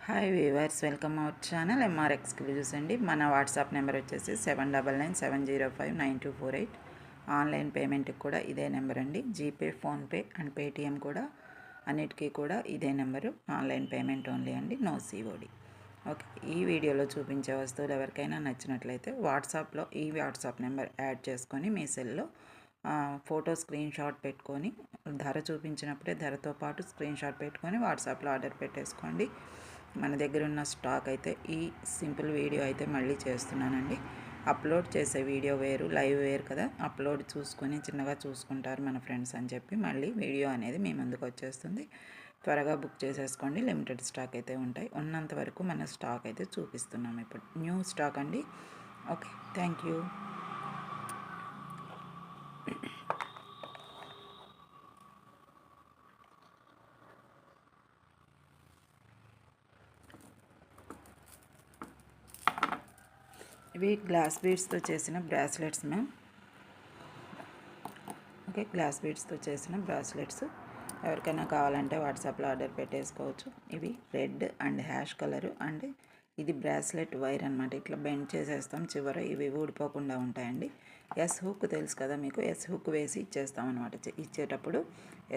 Hi viewers, welcome our channel MR exclusives అండి. మన WhatsApp number వచ్చేసి 7997059248. ఆన్లైన్ పేమెంట్కి కూడా ఇదే నెంబర్ అండి. జీపే, ఫోన్పే అండ్ పేటిఎం కూడా అన్నిటికీ కూడా ఇదే నెంబరు. ఆన్లైన్ పేమెంట్ ఓన్లీ అండి, నో సిఓడి. ఓకే, ఈ వీడియోలో చూపించే వస్తువులు ఎవరికైనా నచ్చినట్లయితే వాట్సాప్లో ఈ వాట్సాప్ నెంబర్ యాడ్ చేసుకొని మీ సెల్లో ఫోటో స్క్రీన్ షాట్ పెట్టుకొని ధర చూపించినప్పుడే ధరతో పాటు స్క్రీన్ షాట్ పెట్టుకొని వాట్సాప్లో ఆర్డర్ పెట్టేసుకోండి. మన దగ్గర ఉన్న స్టాక్ అయితే ఈ సింపుల్ వీడియో అయితే మళ్ళీ చేస్తున్నానండి. అప్లోడ్ చేసే వీడియో వేరు, లైవ్ వేరు కదా. అప్లోడ్ చూసుకొని చిన్నగా చూసుకుంటారు మన ఫ్రెండ్స్ అని చెప్పి మళ్ళీ వీడియో అనేది మీ ముందుకు వచ్చేస్తుంది. త్వరగా బుక్ చేసేసుకోండి. లిమిటెడ్ స్టాక్ అయితే ఉంటాయి. ఉన్నంత వరకు మన స్టాక్ అయితే చూపిస్తున్నాం. ఇప్పుడు న్యూ స్టాక్ అండి. Okay, thank you. ఇవి గ్లాస్ బీడ్స్తో చేసిన బ్రాస్లెట్స్ మ్యామ్. ఓకే, గ్లాస్ బీడ్స్తో చేసిన బ్రాస్లెట్స్ ఎవరికైనా కావాలంటే వాట్సాప్లో ఆర్డర్ పెట్టేసుకోవచ్చు. ఇవి red and hash colour and ఇది బ్రాస్లెట్ వైర్ అనమాట. ఇట్లా బెండ్ చేసేస్తాం చివర, ఇవి ఊడిపోకుండా ఉంటాయండి. ఎస్ హుక్ తెలుసు కదా మీకు, ఎస్ హుక్ వేసి ఇచ్చేస్తాం అనమాట. ఇచ్చేటప్పుడు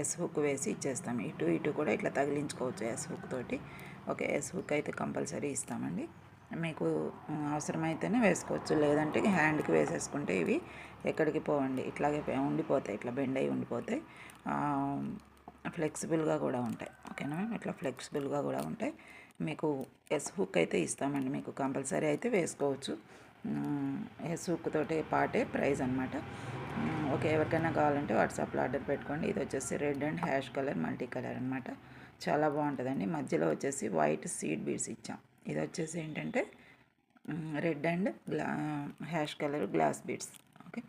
ఎస్ హుక్ వేసి ఇచ్చేస్తాం. ఇటు ఇటు కూడా ఇట్లా తగిలించుకోవచ్చు ఎస్ హుక్ తోటి. ఓకే, ఎస్ హుక్ అయితే కంపల్సరీ ఇస్తామండి. మీకు అవసరమైతేనే వేసుకోవచ్చు, లేదంటే హ్యాండ్కి వేసేసుకుంటే ఇవి ఎక్కడికి పోవండి, ఇట్లాగే ఉండిపోతాయి, ఇట్లా బెండ్ అయి ఉండిపోతాయి. ఫ్లెక్సిబుల్గా కూడా ఉంటాయి. ఓకేనా, ఇట్లా ఫ్లెక్సిబుల్గా కూడా ఉంటాయి. మీకు ఎస్ హుక్ అయితే ఇస్తామండి, మీకు కంపల్సరీ అయితే వేసుకోవచ్చు. ఎస్ హుక్ తోటి పాటే ప్రైస్ అనమాట. ఓకే, ఎవరికైనా కావాలంటే వాట్సాప్లో ఆర్డర్ పెట్టుకోండి. ఇది వచ్చేసి red and ash colour multi colour అనమాట. చాలా బాగుంటుందండి. మధ్యలో వచ్చేసి వైట్ సీడ్ బీడ్స్ ఇచ్చాం. ఇది వచ్చేసి ఏంటంటే red and ash colour glass beads. Okay,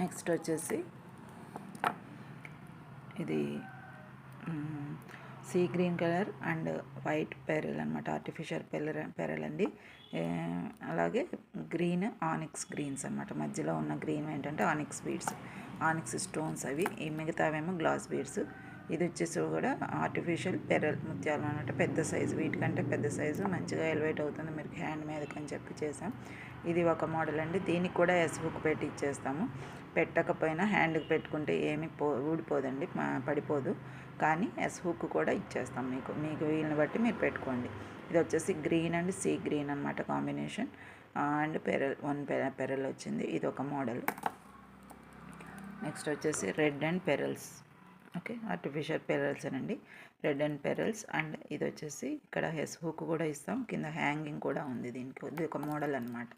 next వచ్చేసి ఇది sea green colour and white pearl అనమాట. ఆర్టిఫిషియల్ పెరల్ అండి. అలాగే గ్రీన్ ఆనిక్స్ గ్రీన్స్ అనమాట. మధ్యలో ఉన్న గ్రీన్ ఏంటంటే ఆనిక్స్ బీడ్స్, ఆనిక్స్ స్టోన్స్ అవి. ఈ మిగతావేమో గ్లాస్ బీడ్స్. ఇది వచ్చేసి కూడా ఆర్టిఫిషియల్ పెరల్ ముత్యాలు అనమాట. పెద్ద సైజు, వీటికంటే పెద్ద సైజు మంచిగా ఎలివేట్ అవుతుంది మీరు హ్యాండ్ మీదకి అని చెప్పి చేసాం. ఇది ఒక మోడల్ అండి. దీనికి కూడా ఎస్ హుక్ పెట్టి ఇచ్చేస్తాము. పెట్టకపోయినా హ్యాండ్కి పెట్టుకుంటే ఏమీ ఊడిపోదండి, పడిపోదు. కానీ ఎస్ హుక్ కూడా ఇచ్చేస్తాం మీకు వీళ్ళని బట్టి మీరు పెట్టుకోండి. ఇది వచ్చేసి గ్రీన్ అండ్ సీ గ్రీన్ అనమాట కాంబినేషన్. అండ్ పెరల్ వచ్చింది. ఇది ఒక మోడల్. నెక్స్ట్ వచ్చేసి red and pearls. Okay, artificial pearls అండి, రెడ్ అండ్ పెరల్స్. అండ్ ఇది వచ్చేసి ఇక్కడ ఎస్ హుక్ కూడా ఇస్తాం, కింద హ్యాంగింగ్ కూడా ఉంది దీనికి. ఇది ఒక మోడల్ అనమాట.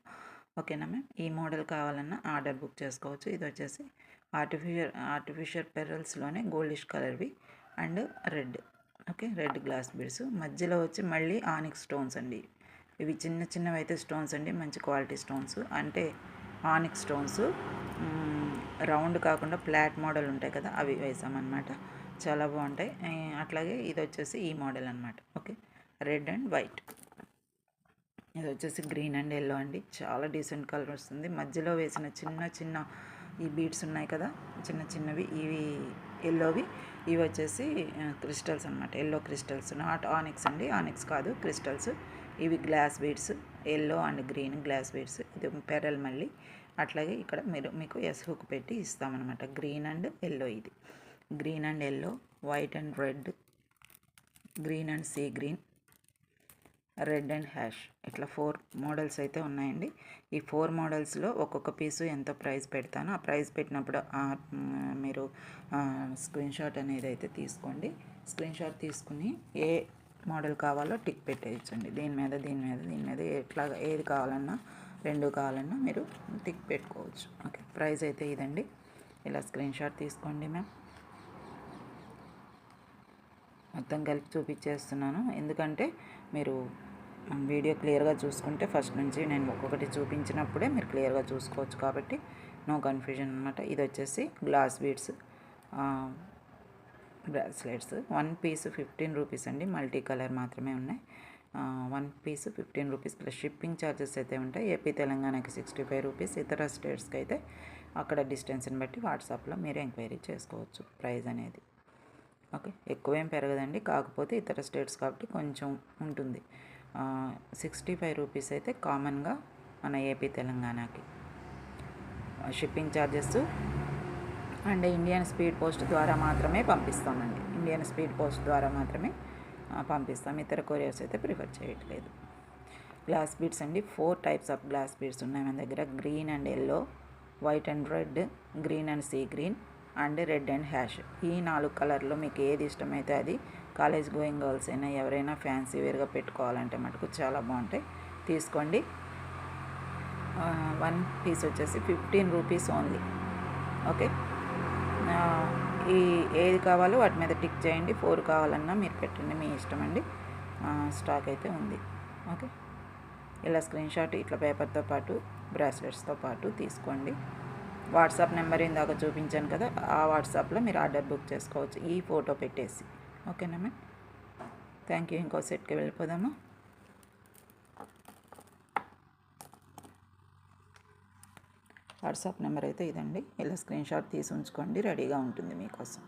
ఓకేనా మ్యామ్, ఈ మోడల్ కావాలన్నా ఆర్డర్ బుక్ చేసుకోవచ్చు. ఇది వచ్చేసి ఆర్టిఫిషియల్ పెరల్స్లోనే గోల్డిష్ కలర్వి and red. Okay, red glass beads. మధ్యలో వచ్చి మళ్ళీ ఆనిక్స్ స్టోన్స్ అండి. ఇవి చిన్న చిన్నవి అయితే స్టోన్స్ అండి, మంచి క్వాలిటీ స్టోన్స్. అంటే ఆనిక్స్ స్టోన్స్ రౌండ్ కాకుండా ఫ్లాట్ మోడల్ ఉంటాయి కదా, అవి వేసామన్నమాట. చాలా బాగుంటాయి. అట్లాగే ఇది వచ్చేసి ఈ మోడల్ అనమాట. Okay, red and white. ఇది వచ్చేసి గ్రీన్ అండ్ ఎల్లో అండి. చాలా డీసెంట్ కలర్ వస్తుంది. మధ్యలో వేసిన చిన్న చిన్న ఈ బీడ్స్ ఉన్నాయి కదా, చిన్న చిన్నవి, ఇవి ఎల్లోవి. ఇవి వచ్చేసి క్రిస్టల్స్ అనమాట. ఎల్లో క్రిస్టల్స్, నాట్ ఆనిక్స్ అండి, ఆనిక్స్ కాదు, క్రిస్టల్స్. ఇవి glass beads, yellow and green glass beads. ఇది పెరల్ మళ్ళీ. అట్లాగే ఇక్కడ మీకు ఎస్ హుక్ పెట్టి ఇస్తామన్నమాట. Green and yellow. ఇది green and yellow, white and red, green and sea green, red and hash. ఇట్లా 4 మోడల్స్ అయితే ఉన్నాయండి. ఈ 4 మోడల్స్లో ఒక్కొక్క పీసు ఎంత ప్రైస్ పెడతానో ఆ ప్రైస్ పెట్టినప్పుడు మీరు స్క్రీన్ షాట్ అనేది అయితే తీసుకోండి. స్క్రీన్ షాట్ తీసుకుని ఏ మోడల్ కావాలో టిక్ పెట్టేయచ్చండి. దీని మీద ఎట్లా ఏది కావాలన్నా, 2 కావాలన్నా మీరు టిక్ పెట్టుకోవచ్చు. ఓకే, ప్రైస్ అయితే ఇదండి. ఇలా స్క్రీన్ షాట్ తీసుకోండి మ్యామ్. మొత్తం కలిపి చూపించేస్తున్నాను, ఎందుకంటే మీరు వీడియో క్లియర్గా చూసుకుంటే ఫస్ట్ నుంచి నేను ఒక్కొక్కటి చూపించినప్పుడే మీరు క్లియర్గా చూసుకోవచ్చు. కాబట్టి నో కన్ఫ్యూజన్ అనమాట. ఇది వచ్చేసి glass beads bracelets. 1 piece 15 rupees అండి. మల్టీ కలర్ మాత్రమే ఉన్నాయి. 1 piece 15 rupees plus shipping charges అయితే ఉంటాయి. ఏపీ తెలంగాణకి 65 రూపీస్. ఇతర స్టేట్స్కి అయితే అక్కడ డిస్టెన్స్ని బట్టి వాట్సాప్లో మీరు ఎంక్వైరీ చేసుకోవచ్చు ప్రైస్ అనేది. ఓకే, ఎక్కువేం పెరగదండి, కాకపోతే ఇతర స్టేట్స్ కాబట్టి కొంచెం ఉంటుంది. 65 రూపీస్ అయితే కామన్గా మన ఏపీ తెలంగాణకి. Shipping charges and Indian speed post ద్వారా మాత్రమే పంపిస్తామండి. ఇండియన్ స్పీడ్ పోస్ట్ ద్వారా మాత్రమే పంపిస్తాం. ఇతర కొరియర్స్ అయితే ప్రిఫర్ చేయట్లేదు. గ్లాస్ బీడ్స్ అండి, 4 టైప్స్ ఆఫ్ గ్లాస్ బీడ్స్ ఉన్నాయి మన దగ్గర. Green and yellow, white and red, green and sea green and red and hash. ఈ 4 కలర్లో మీకు ఏది ఇష్టమైతే అది. కాలేజ్ గోయింగ్ గర్ల్స్ అయినా ఎవరైనా ఫ్యాన్సీ వేర్గా పెట్టుకోవాలంటే మటుకు చాలా బాగుంటాయి, తీసుకోండి. 1 పీస్ వచ్చేసి 15 రూపీస్ ఓన్లీ. ఓకే, ఈ ఏది కావాలో వాటి మీద టిక్ చేయండి. 4 కావాలన్నా మీరు పెట్టండి, మీ ఇష్టం అండి. స్టాక్ అయితే ఉంది. ఓకే, ఇలా స్క్రీన్ షాట్ ఇట్లా పేపర్తో పాటు బ్రాస్లెట్స్తో పాటు తీసుకోండి. వాట్సాప్ నెంబర్ ఇందాక చూపించాను కదా, ఆ వాట్సాప్లో మీరు ఆర్డర్ బుక్ చేసుకోవచ్చు ఈ ఫోటో పెట్టేసి. ఓకేనా మ్యామ్, థ్యాంక్ యూ. ఇంకో సెట్కి వెళ్ళిపోదామా. వాట్సాప్ నెంబర్ అయితే ఇదండి, ఇలా స్క్రీన్ షాట్ తీసి ఉంచుకోండి, రెడీగా ఉంటుంది మీకోసం.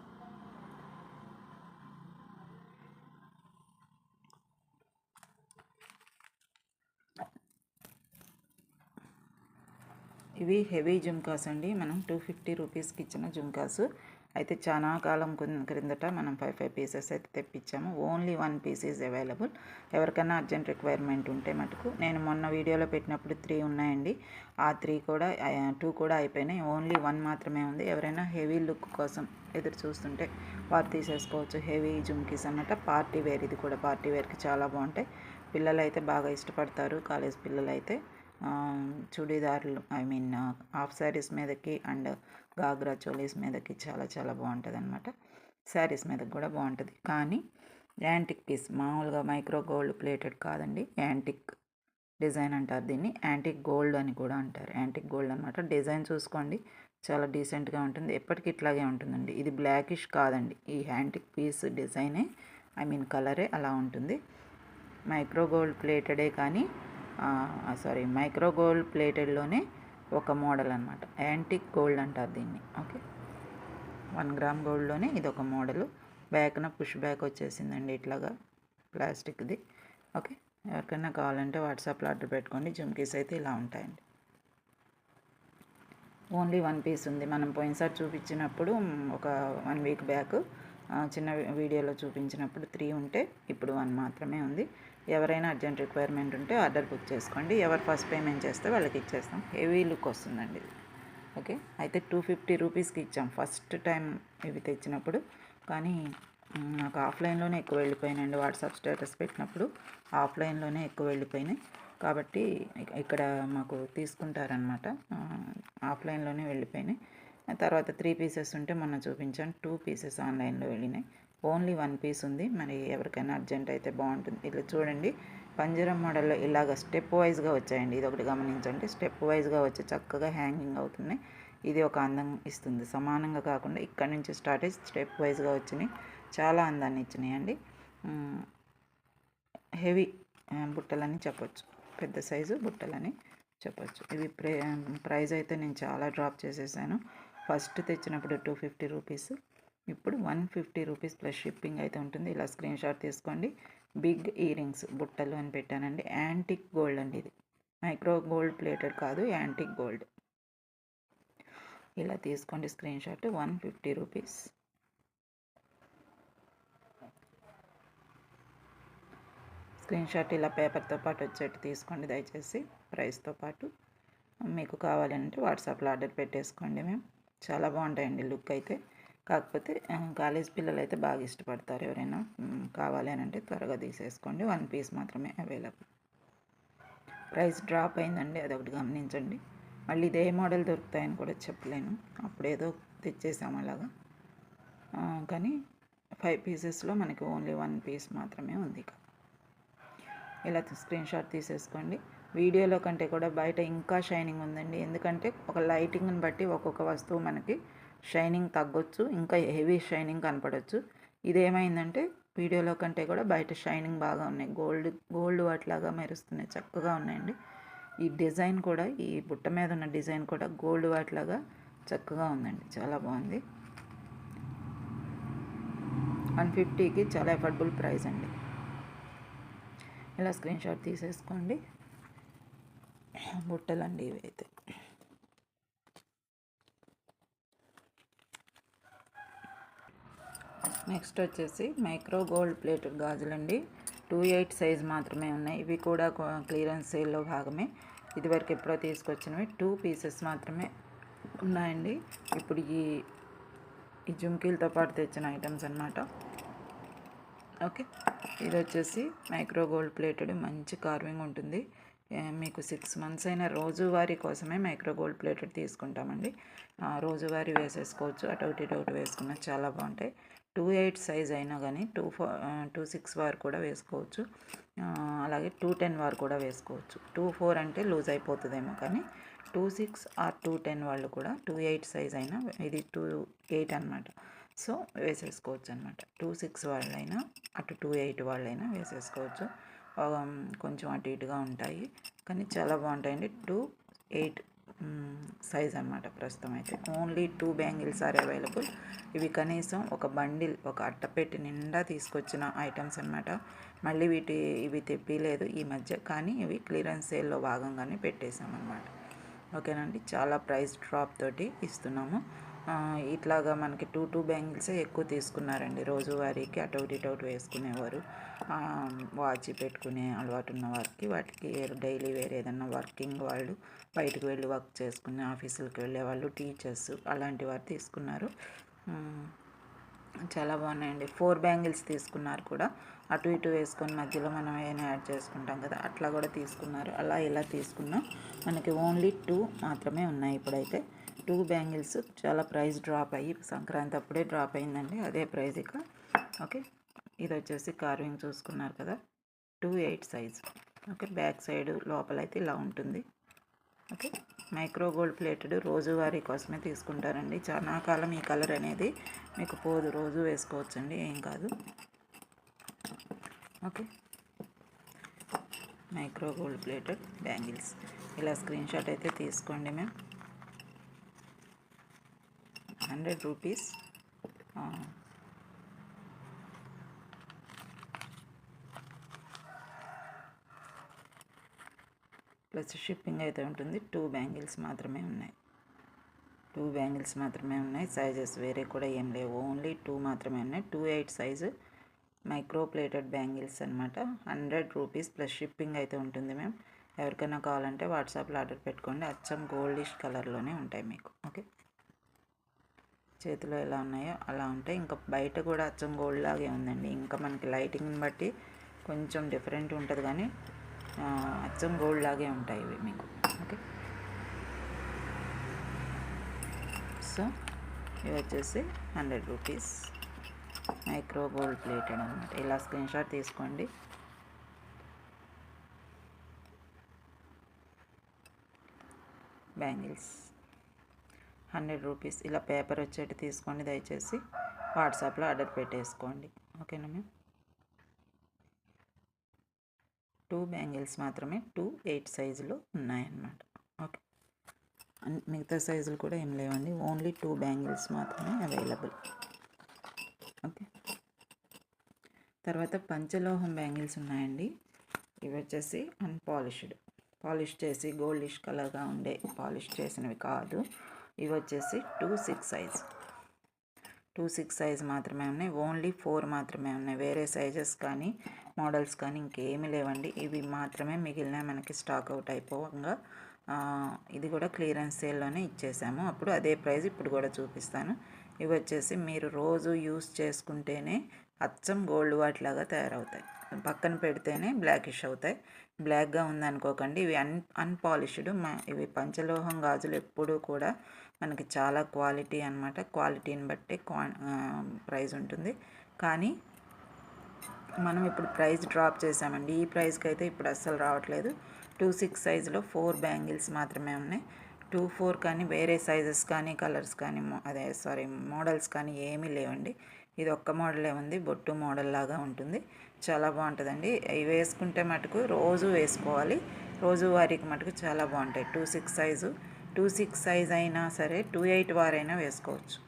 ఇవి హెవీ జుమ్కాస్ అండి, మనం 250 రూపీస్కి ఇచ్చిన జుమ్కాస్. అయితే చాలా కాలం క్రిందట మనం 5 పీసెస్ అయితే తెప్పించాము. Only 1 piece is available. ఎవరికైనా అర్జెంట్ రిక్వైర్మెంట్ ఉంటే మటుకు, నేను మొన్న వీడియోలో పెట్టినప్పుడు 3 ఉన్నాయండి, ఆ 2 కూడా అయిపోయినాయి. ఓన్లీ 1 మాత్రమే ఉంది. ఎవరైనా హెవీ లుక్ కోసం ఎదురు చూస్తుంటే వారు తీసేసుకోవచ్చు. హెవీ జుమ్కీస్ అన్నమాట, పార్టీ వేర్. ఇది కూడా పార్టీ వేర్కి చాలా బాగుంటాయి. పిల్లలు అయితే బాగా ఇష్టపడతారు, కాలేజ్ పిల్లలు అయితే. చుడీదార్లు, హాఫ్ శారీస్ మీదకి అండ్ గాగ్రా చోలీస్ మీదకి చాలా చాలా బాగుంటుంది అనమాట. శారీస్ మీదకి కూడా బాగుంటుంది. కానీ యాంటిక్ పీస్, మామూలుగా మైక్రో గోల్డ్ ప్లేటెడ్ కాదండి, యాంటిక్ డిజైన్ అంటారు దీన్ని. యాంటిక్ గోల్డ్ అని కూడా అంటారు. యాంటిక్ గోల్డ్ అనమాట. డిజైన్ చూసుకోండి, చాలా డీసెంట్గా ఉంటుంది, ఎప్పటికీ ఇట్లాగే ఉంటుందండి. ఇది బ్లాకిష్ కాదండి, ఈ యాంటిక్ పీస్ డిజైనే, కలరే అలా ఉంటుంది. మైక్రో గోల్డ్ ప్లేటెడే కానీ మైక్రో గోల్డ్ ప్లేటెడ్లోనే ఒక మోడల్ అనమాట, యాంటిక్ గోల్డ్ అంటారు దీన్ని. ఓకే, 1 గ్రామ్ గోల్డ్లోనే ఇది ఒక మోడలు. బ్యాక్న పుష్ బ్యాక్ వచ్చేసిందండి ఇట్లాగా, ప్లాస్టిక్ది. ఓకే, ఎవరికైనా కావాలంటే వాట్సాప్లో ఆర్డర్ పెట్టుకోండి. జుమ్కీస్ అయితే ఇలా ఉంటాయండి. ఓన్లీ 1 పీస్ ఉంది. మనం పోయినసారి చూపించినప్పుడు ఒక 1 వీక్ బ్యాక్ చిన్న వీడియోలో చూపించినప్పుడు 3 ఉంటే ఇప్పుడు 1 మాత్రమే ఉంది. ఎవరైనా అర్జెంట్ రిక్వైర్మెంట్ ఉంటే ఆర్డర్ బుక్ చేసుకోండి. ఎవరు ఫస్ట్ పేమెంట్ చేస్తే వాళ్ళకి ఇచ్చేస్తాం. హెవీ లుక్ వస్తుందండి ఇది. ఓకే, అయితే 250 రూపీస్కి ఇచ్చాం ఫస్ట్ టైం ఇవి తెచ్చినప్పుడు. కానీ నాకు ఆఫ్లైన్లోనే ఎక్కువ వెళ్ళిపోయినాయండి. వాట్సాప్ స్టేటస్ పెట్టినప్పుడు ఆఫ్లైన్లోనే ఎక్కువ వెళ్ళిపోయినాయి, కాబట్టి ఇక్కడ మాకు తీసుకుంటారనమాట. ఆఫ్లైన్లోనే వెళ్ళిపోయినాయి. తర్వాత 3 పీసెస్ ఉంటే మొన్న చూపించాను, 2 పీసెస్ ఆన్లైన్లో వెళ్ళినాయి. ఓన్లీ 1 పీస్ ఉంది. మరి ఎవరికైనా అర్జెంట్ అయితే బాగుంటుంది. ఇట్లా చూడండి, పంజరం మోడల్లో ఇలాగ స్టెప్ వైజ్గా వచ్చాయండి. ఇది ఒకటి గమనించండి, స్టెప్ వైజ్గా వచ్చి చక్కగా హ్యాంగింగ్ అవుతున్నాయి. ఇది ఒక అందం ఇస్తుంది, సమానంగా కాకుండా ఇక్కడ నుంచి స్టార్ట్ అయ్యి స్టెప్ వైజ్గా వచ్చినాయి, చాలా అందాన్ని ఇచ్చినాయండి. హెవీ బుట్టలని చెప్పొచ్చు, పెద్ద సైజు బుట్టలని చెప్పొచ్చు. ఇవి ప్రైస్ అయితే నేను చాలా డ్రాప్ చేసేసాను. ఫస్ట్ తెచ్చినప్పుడు 250 రూపీస్, ఇప్పుడు 150 రూపీస్ ప్లస్ షిప్పింగ్ అయితే ఉంటుంది. ఇలా స్క్రీన్ షాట్ తీసుకోండి. బిగ్ ఇయర్ రింగ్స్ బుట్టలు అని పెట్టానండి. యాంటిక్ గోల్డ్ అండి ఇది, మైక్రో గోల్డ్ ప్లేటెడ్ కాదు, యాంటిక్ గోల్డ్. ఇలా తీసుకోండి screen shot. 150 rupees. Screen shot ఇలా పేపర్తో పాటు వచ్చేట్టు తీసుకోండి దయచేసి, ప్రైస్తో పాటు. మీకు కావాలంటే వాట్సాప్లో ఆర్డర్ పెట్టేసుకోండి. మేము చాలా బాగుంటాయండి లుక్ అయితే. కాకపోతే కాలేజ్ పిల్లలు అయితే బాగా ఇష్టపడతారు. ఎవరైనా కావాలి అని అంటే త్వరగా తీసేసుకోండి. 1 పీస్ మాత్రమే అవైలబుల్. ప్రైస్ డ్రాప్ అయిందండి, అదొకటి గమనించండి. మళ్ళీ ఇదే మోడల్ దొరుకుతాయని కూడా చెప్పలేను, అప్పుడేదో తెచ్చేసాము అలాగా. కానీ 5 పీసెస్లో మనకి ఓన్లీ 1 పీస్ మాత్రమే ఉంది. ఇలా స్క్రీన్ షాట్ తీసేసుకోండి. వీడియోలో కంటే కూడా బయట ఇంకా షైనింగ్ ఉందండి, ఎందుకంటే ఒక లైటింగ్ని బట్టి ఒక్కొక్క వస్తువు మనకి షైనింగ్ తగ్గొచ్చు, ఇంకా హెవీ షైనింగ్ కనపడవచ్చు. ఇదేమైందంటే వీడియోలో కంటే కూడా బయట షైనింగ్ బాగా ఉన్నాయి, గోల్డ్ వాటిలాగా మెరుస్తున్నాయి, చక్కగా ఉన్నాయండి. ఈ డిజైన్ కూడా, ఈ బుట్ట మీద ఉన్న డిజైన్ కూడా గోల్డ్ వాటిలాగా చక్కగా ఉందండి, చాలా బాగుంది. 150కి చాలా అఫోర్డబుల్ ప్రైస్ అండి. ఇలా స్క్రీన్ షాట్ తీసేసుకోండి. బుట్టలండి ఇవి అయితే. నెక్స్ట్ వచ్చేసి మైక్రో గోల్డ్ ప్లేటెడ్ గాజులండి. 28 సైజ్ మాత్రమే ఉన్నాయి. ఇవి కూడా క్లియరెన్స్ సేల్లో భాగమే. ఇదివరకు ఎప్పుడో తీసుకొచ్చినవి 2 పీసెస్ మాత్రమే ఉన్నాయండి. ఇప్పుడు ఈ జుమ్కీలతో పాటు తెచ్చిన ఐటమ్స్ అన్నమాట. ఓకే, ఇది వచ్చేసి మైక్రో గోల్డ్ ప్లేటెడ్, మంచి కార్వింగ్ ఉంటుంది. మీకు 6 మంత్స్ అయిన రోజువారీ కోసమే మైక్రో గోల్డ్ ప్లేటెడ్ తీసుకుంటామండి. రోజువారీ వేసేసుకోవచ్చు, అటు ఒకటి వేసుకున్న చాలా బాగుంటాయి. 28 సైజ్ అయినా కానీ 26 వారు కూడా వేసుకోవచ్చు, అలాగే 210 వారు కూడా వేసుకోవచ్చు. 24 అంటే లూజ్ అయిపోతుందేమో, కానీ 26 ఆర్ 210 వాళ్ళు కూడా 28 సైజ్ అయినా, ఇది 28 అనమాట, సో వేసేసుకోవచ్చు అనమాట. 26 వాళ్ళైనా అటు 28 వాళ్ళైనా వేసేసుకోవచ్చు. కొంచెం అటు ఇటుగా ఉంటాయి కానీ చాలా బాగుంటాయండి. 28 సైజ్ అనమాట. ప్రస్తుతం అయితే ఓన్లీ 2 బ్యాంగిల్స్ ఆర్ అవైలబుల్. ఇవి కనీసం ఒక బండిల్, ఒక అట్టపెట్టి నిండా తీసుకొచ్చిన ఐటమ్స్ అనమాట. మళ్ళీ ఇవి తెప్పిలేదు ఈ మధ్య, కానీ ఇవి క్లియరెన్స్ సేల్లో భాగంగానే పెట్టేసామన్నమాట. ఓకేనండి, చాలా ప్రైస్ డ్రాప్ తోటి ఇస్తున్నాము. ఇట్లాగా మనకి 2 బ్యాంగిల్సే ఎక్కువ తీసుకున్నారండి. రోజువారీకి అటు ఒకటి వేసుకునేవారు, వాచ్ పెట్టుకునే అలవాటు ఉన్న వారికి, వాటికి డైలీ వేరే ఏదన్నా వర్కింగ్ వాళ్ళు, బయటకు వెళ్ళి వర్క్ చేసుకునే ఆఫీసులకు వెళ్ళే వాళ్ళు, టీచర్స్ అలాంటి వారు తీసుకున్నారు. చాలా బాగున్నాయండి. 4 బ్యాంగిల్స్ తీసుకున్నారు కూడా, అటు ఇటు వేసుకొని మధ్యలో మనం ఏమైనా యాడ్ చేసుకుంటాం కదా, అట్లా కూడా తీసుకున్నారు. అలా ఇలా తీసుకున్నాం. మనకి ఓన్లీ 2 మాత్రమే ఉన్నాయి ఇప్పుడైతే. 2 బ్యాంగిల్స్ చాలా ప్రైస్ డ్రాప్ అయ్యి, సంక్రాంతి అప్పుడే డ్రాప్ అయిందండి, అదే ప్రైస్ ఇక. ఓకే, ఇది వచ్చేసి కార్వింగ్ చూసుకున్నారు కదా, 28 సైజ్. ఓకే, బ్యాక్ సైడ్ లోపలైతే ఇలా ఉంటుంది. ఓకే, మైక్రో గోల్డ్ ప్లేటెడ్ రోజువారీ కోసమే తీసుకుంటారండి. చాలా కాలం ఈ కలర్ అనేది మీకు పోదు, రోజు వేసుకోవచ్చండి, ఏం కాదు. Okay, micro gold plated bangles ఇలా స్క్రీన్ షాట్ అయితే తీసుకోండి మ్యామ్. 100 రూపీస్. ప్లస్ షిప్పింగ్ అయితే ఉంటుంది. 2 బ్యాంగిల్స్ మాత్రమే ఉన్నాయి. 2 బ్యాంగిల్స్ మాత్రమే ఉన్నాయి. సైజెస్ వేరే కూడా ఏం లేవు, ఓన్లీ 2 మాత్రమే ఉన్నాయి. 28 సైజు మైక్రో ప్లేటెడ్ బ్యాంగిల్స్ అనమాట. 100 రూపీస్ ప్లస్ షిప్పింగ్ అయితే ఉంటుంది మ్యామ్. ఎవరికైనా కావాలంటే వాట్సాప్లో ఆర్డర్ పెట్టుకోండి. అచ్చం గోల్డిష్ కలర్లోనే ఉంటాయి మీకు. ఓకే, చేతిలో ఎలా ఉన్నాయో అలా ఉంటాయి. ఇంకా బయట కూడా అచ్చం గోల్డ్ లాగే ఉందండి. ఇంకా మనకి లైటింగ్ని బట్టి కొంచెం డిఫరెంట్ ఉంటుంది, కానీ అచ్చం గోల్డ్ లాగే ఉంటాయి ఇవి మీకు. ఓకే, సో ఇవి వచ్చేసి 100 రూపీస్ మైక్రో గోల్డ్ ప్లేటెడ్ అనమాట. ఇలా స్క్రీన్ షాట్ తీసుకోండి. Bangles 100 rupees. ఇలా పేపర్ వచ్చేటి తీసుకోండి దయచేసి. వాట్సాప్లో ఆర్డర్ పెట్టేసుకోండి. ఓకేనా మ్యామ్. 2 బ్యాంగిల్స్ మాత్రమే 28 సైజులో ఉన్నాయన్నమాట. ఓకే, మిగతా సైజులు కూడా ఏం లేవండి, ఓన్లీ 2 బ్యాంగిల్స్ మాత్రమే అవైలబుల్. ఓకే, తర్వాత పంచలోహం బ్యాంగిల్స్ ఉన్నాయండి. ఇవి వచ్చేసి అన్పాలిష్డ్, పాలిష్ చేసి గోల్డిష్ కలర్గా ఉండే పాలిష్ చేసినవి కాదు. ఇవి వచ్చేసి 26 సైజ్. 26 సైజ్ మాత్రమే ఉన్నాయి. ఓన్లీ 4 మాత్రమే ఉన్నాయి. వేరే సైజెస్ కానీ మోడల్స్ కానీ ఇంకేమీ లేవండి. ఇవి మాత్రమే మిగిలిన మనకి స్టాక్ అవుట్ అయిపోగా, ఇది కూడా క్లియరెన్స్ సేల్లోనే ఇచ్చేసాము. అప్పుడు అదే ప్రైస్ ఇప్పుడు కూడా చూపిస్తాను. ఇవి వచ్చేసి మీరు రోజు యూస్ చేసుకుంటేనే అచ్చం గోల్డ్ వాటిలాగా తయారవుతాయి. పక్కన పెడితేనే బ్లాకిష్ అవుతాయి. బ్లాక్గా ఉందనుకోకండి. ఇవి అన్పాలిష్డ్. ఇవి పంచలోహం గాజులు ఎప్పుడూ కూడా మనకి చాలా క్వాలిటీ అనమాట. క్వాలిటీని బట్టి ప్రైస్ ఉంటుంది. కానీ మనం ఇప్పుడు ప్రైస్ డ్రాప్ చేసామండి. ఈ ప్రైస్కి అయితే ఇప్పుడు అస్సలు రావట్లేదు. 26 సైజులో 4 బ్యాంగిల్స్ మాత్రమే ఉన్నాయి. 24 కానీ వేరే సైజెస్ కానీ కలర్స్ కానీ మోడల్స్ కానీ ఏమీ లేవండి. ఇది ఒక్క మోడలే ఉంది, బొట్టు మోడల్ లాగా ఉంటుంది. చాలా బాగుంటుందండి. ఇవి వేసుకుంటే మటుకు రోజు వేసుకోవాలి. రోజువారీకి మటుకు చాలా బాగుంటాయి. 26 సైజ్ అయినా సరే 28 వారైనా వేసుకోవచ్చు.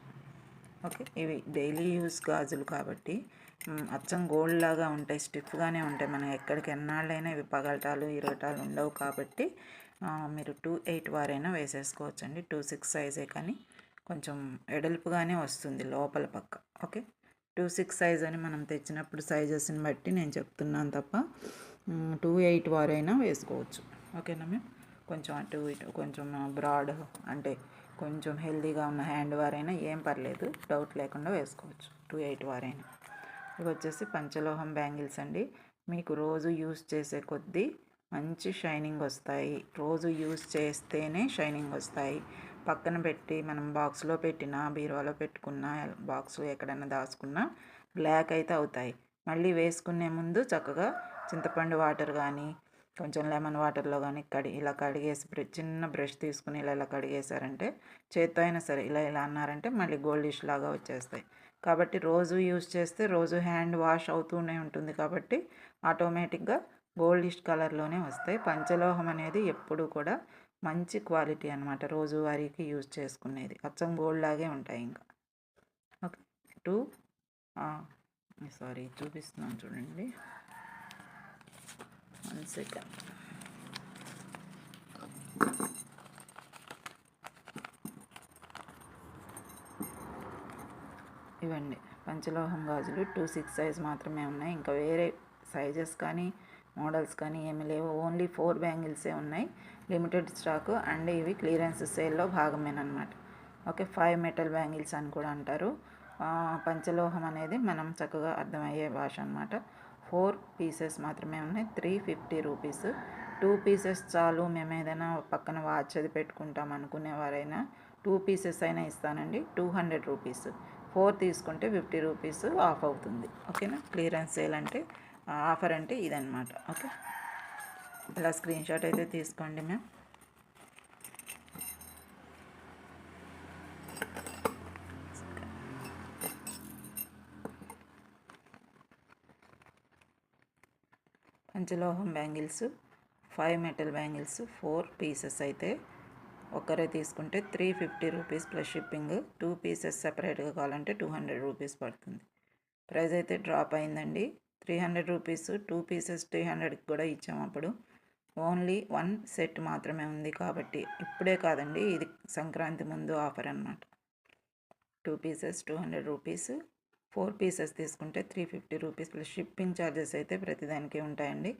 ఓకే, ఇవి డైలీ యూస్ గాజులు కాబట్టి అచ్చం గోల్డ్ లాగా ఉంటాయి, స్టిఫ్గానే ఉంటాయి. మనం ఎక్కడికి ఎన్నాళ్ళైనా ఇవి పగలటాలు ఇరగటాలు ఉండవు కాబట్టి మీరు 2/8 వారైనా వేసేసుకోవచ్చండి. 2/6 సైజే కానీ కొంచెం ఎడల్పుగానే వస్తుంది లోపల పక్క. ఓకే, 2/6 సైజ్ అని మనం తెచ్చినప్పుడు సైజెస్ని బట్టి నేను చెప్తున్నాను తప్ప 2/8 వారైనా వేసుకోవచ్చు. ఓకేనా మేము కొంచెం అటు ఇటు కొంచెం బ్రాడ్ అంటే కొంచెం హెల్తీగా ఉన్న హ్యాండ్ వారైనా ఏం పర్లేదు, డౌట్ లేకుండా వేసుకోవచ్చు. 2/8 వారైనా. ఇవి వచ్చేసి పంచలోహం బ్యాంగిల్స్ అండి. మీకు రోజు యూస్ చేసే కొద్దీ మంచి షైనింగ్ వస్తాయి. రోజు యూస్ చేస్తేనే షైనింగ్ వస్తాయి. పక్కన పెట్టి మనం బాక్స్లో పెట్టినా బీరువాలో పెట్టుకున్నా బాక్స్లో ఎక్కడైనా దాచుకున్నా బ్లాక్ అయితే అవుతాయి. మళ్ళీ వేసుకునే ముందు చక్కగా చింతపండు వాటర్ కానీ కొంచెం లెమన్ వాటర్లో కానీ ఇలా కడిగేసి చిన్న బ్రష్ తీసుకుని ఇలా కడిగేశారంటే చేత్తో అయినా సరే ఇలా అన్నారంటే మళ్ళీ గోల్డిష్ లాగా వచ్చేస్తాయి. కాబట్టి రోజు యూస్ చేస్తే రోజు హ్యాండ్ వాష్ అవుతూనే ఉంటుంది కాబట్టి ఆటోమేటిక్గా గోల్డిష్ కలర్లోనే వస్తాయి. పంచలోహం అనేది ఎప్పుడు కూడా మంచి క్వాలిటీ అనమాట, రోజువారీకి యూజ్ చేసుకునేది. అచ్చం గోల్డ్ లాగే ఉంటాయి. ఇంకా ఓకే, సారీ చూపిస్తున్నాను చూడండి, 1 సెకండ్. ఇవండి పంచలోహం గాజులు. 2/6 సైజ్ మాత్రమే ఉన్నాయి. ఇంకా వేరే సైజెస్ కానీ మోడల్స్ కానీ ఏమి లేవు. ఓన్లీ 4 బ్యాంగిల్సే ఉన్నాయి. లిమిటెడ్ స్టాకు అండ్ ఇవి క్లియరెన్స్ సేల్లో భాగమేనమాట. ఓకే, 5 మెటల్ బ్యాంగిల్స్ అని కూడా అంటారు. పంచలోహం అనేది మనం చక్కగా అర్థమయ్యే భాష అనమాట. 4 పీసెస్ మాత్రమే ఉన్నాయి. 350 రూపీస్. 2 పీసెస్ చాలు, మేము ఏదైనా పక్కన వాచ్ అది పెట్టుకుంటాం అనుకునేవారైనా 2 పీసెస్ అయినా ఇస్తానండి. 200 రూపీస్. 4 తీసుకుంటే 50 రూపీస్ ఆఫ్ అవుతుంది. ఓకేనా, క్లియరెన్స్ సేల్ అంటే ఆఫర్ అంటే ఇదనమాట. ఓకే, ఇలా స్క్రీన్ షాట్ అయితే తీసుకోండి మ్యామ్. పంచలోహం బ్యాంగిల్స్ 5 మెటల్ బ్యాంగిల్స్ 4 పీసెస్ అయితే ఒక్కరే తీసుకుంటే 350 రూపీస్ ప్లస్ షిప్పింగ్. 2 పీసెస్ సెపరేట్గా కావాలంటే 200 రూపీస్ పడుతుంది. ప్రైస్ అయితే డ్రాప్ అయిందండి. 300 రూపీస్ 2 పీసెస్ 300కి కూడా ఇచ్చాము. అప్పుడు ఓన్లీ 1 సెట్ మాత్రమే ఉంది కాబట్టి ఇప్పుడే కాదండి, ఇది సంక్రాంతి ముందు ఆఫర్ అన్నమాట. 2 పీసెస్ 200 రూపీస్, 4 పీసెస్ తీసుకుంటే 350 రూపీస్ ప్లస్ షిప్పింగ్ ఛార్జెస్ అయితే ప్రతిదానికి ఉంటాయండి.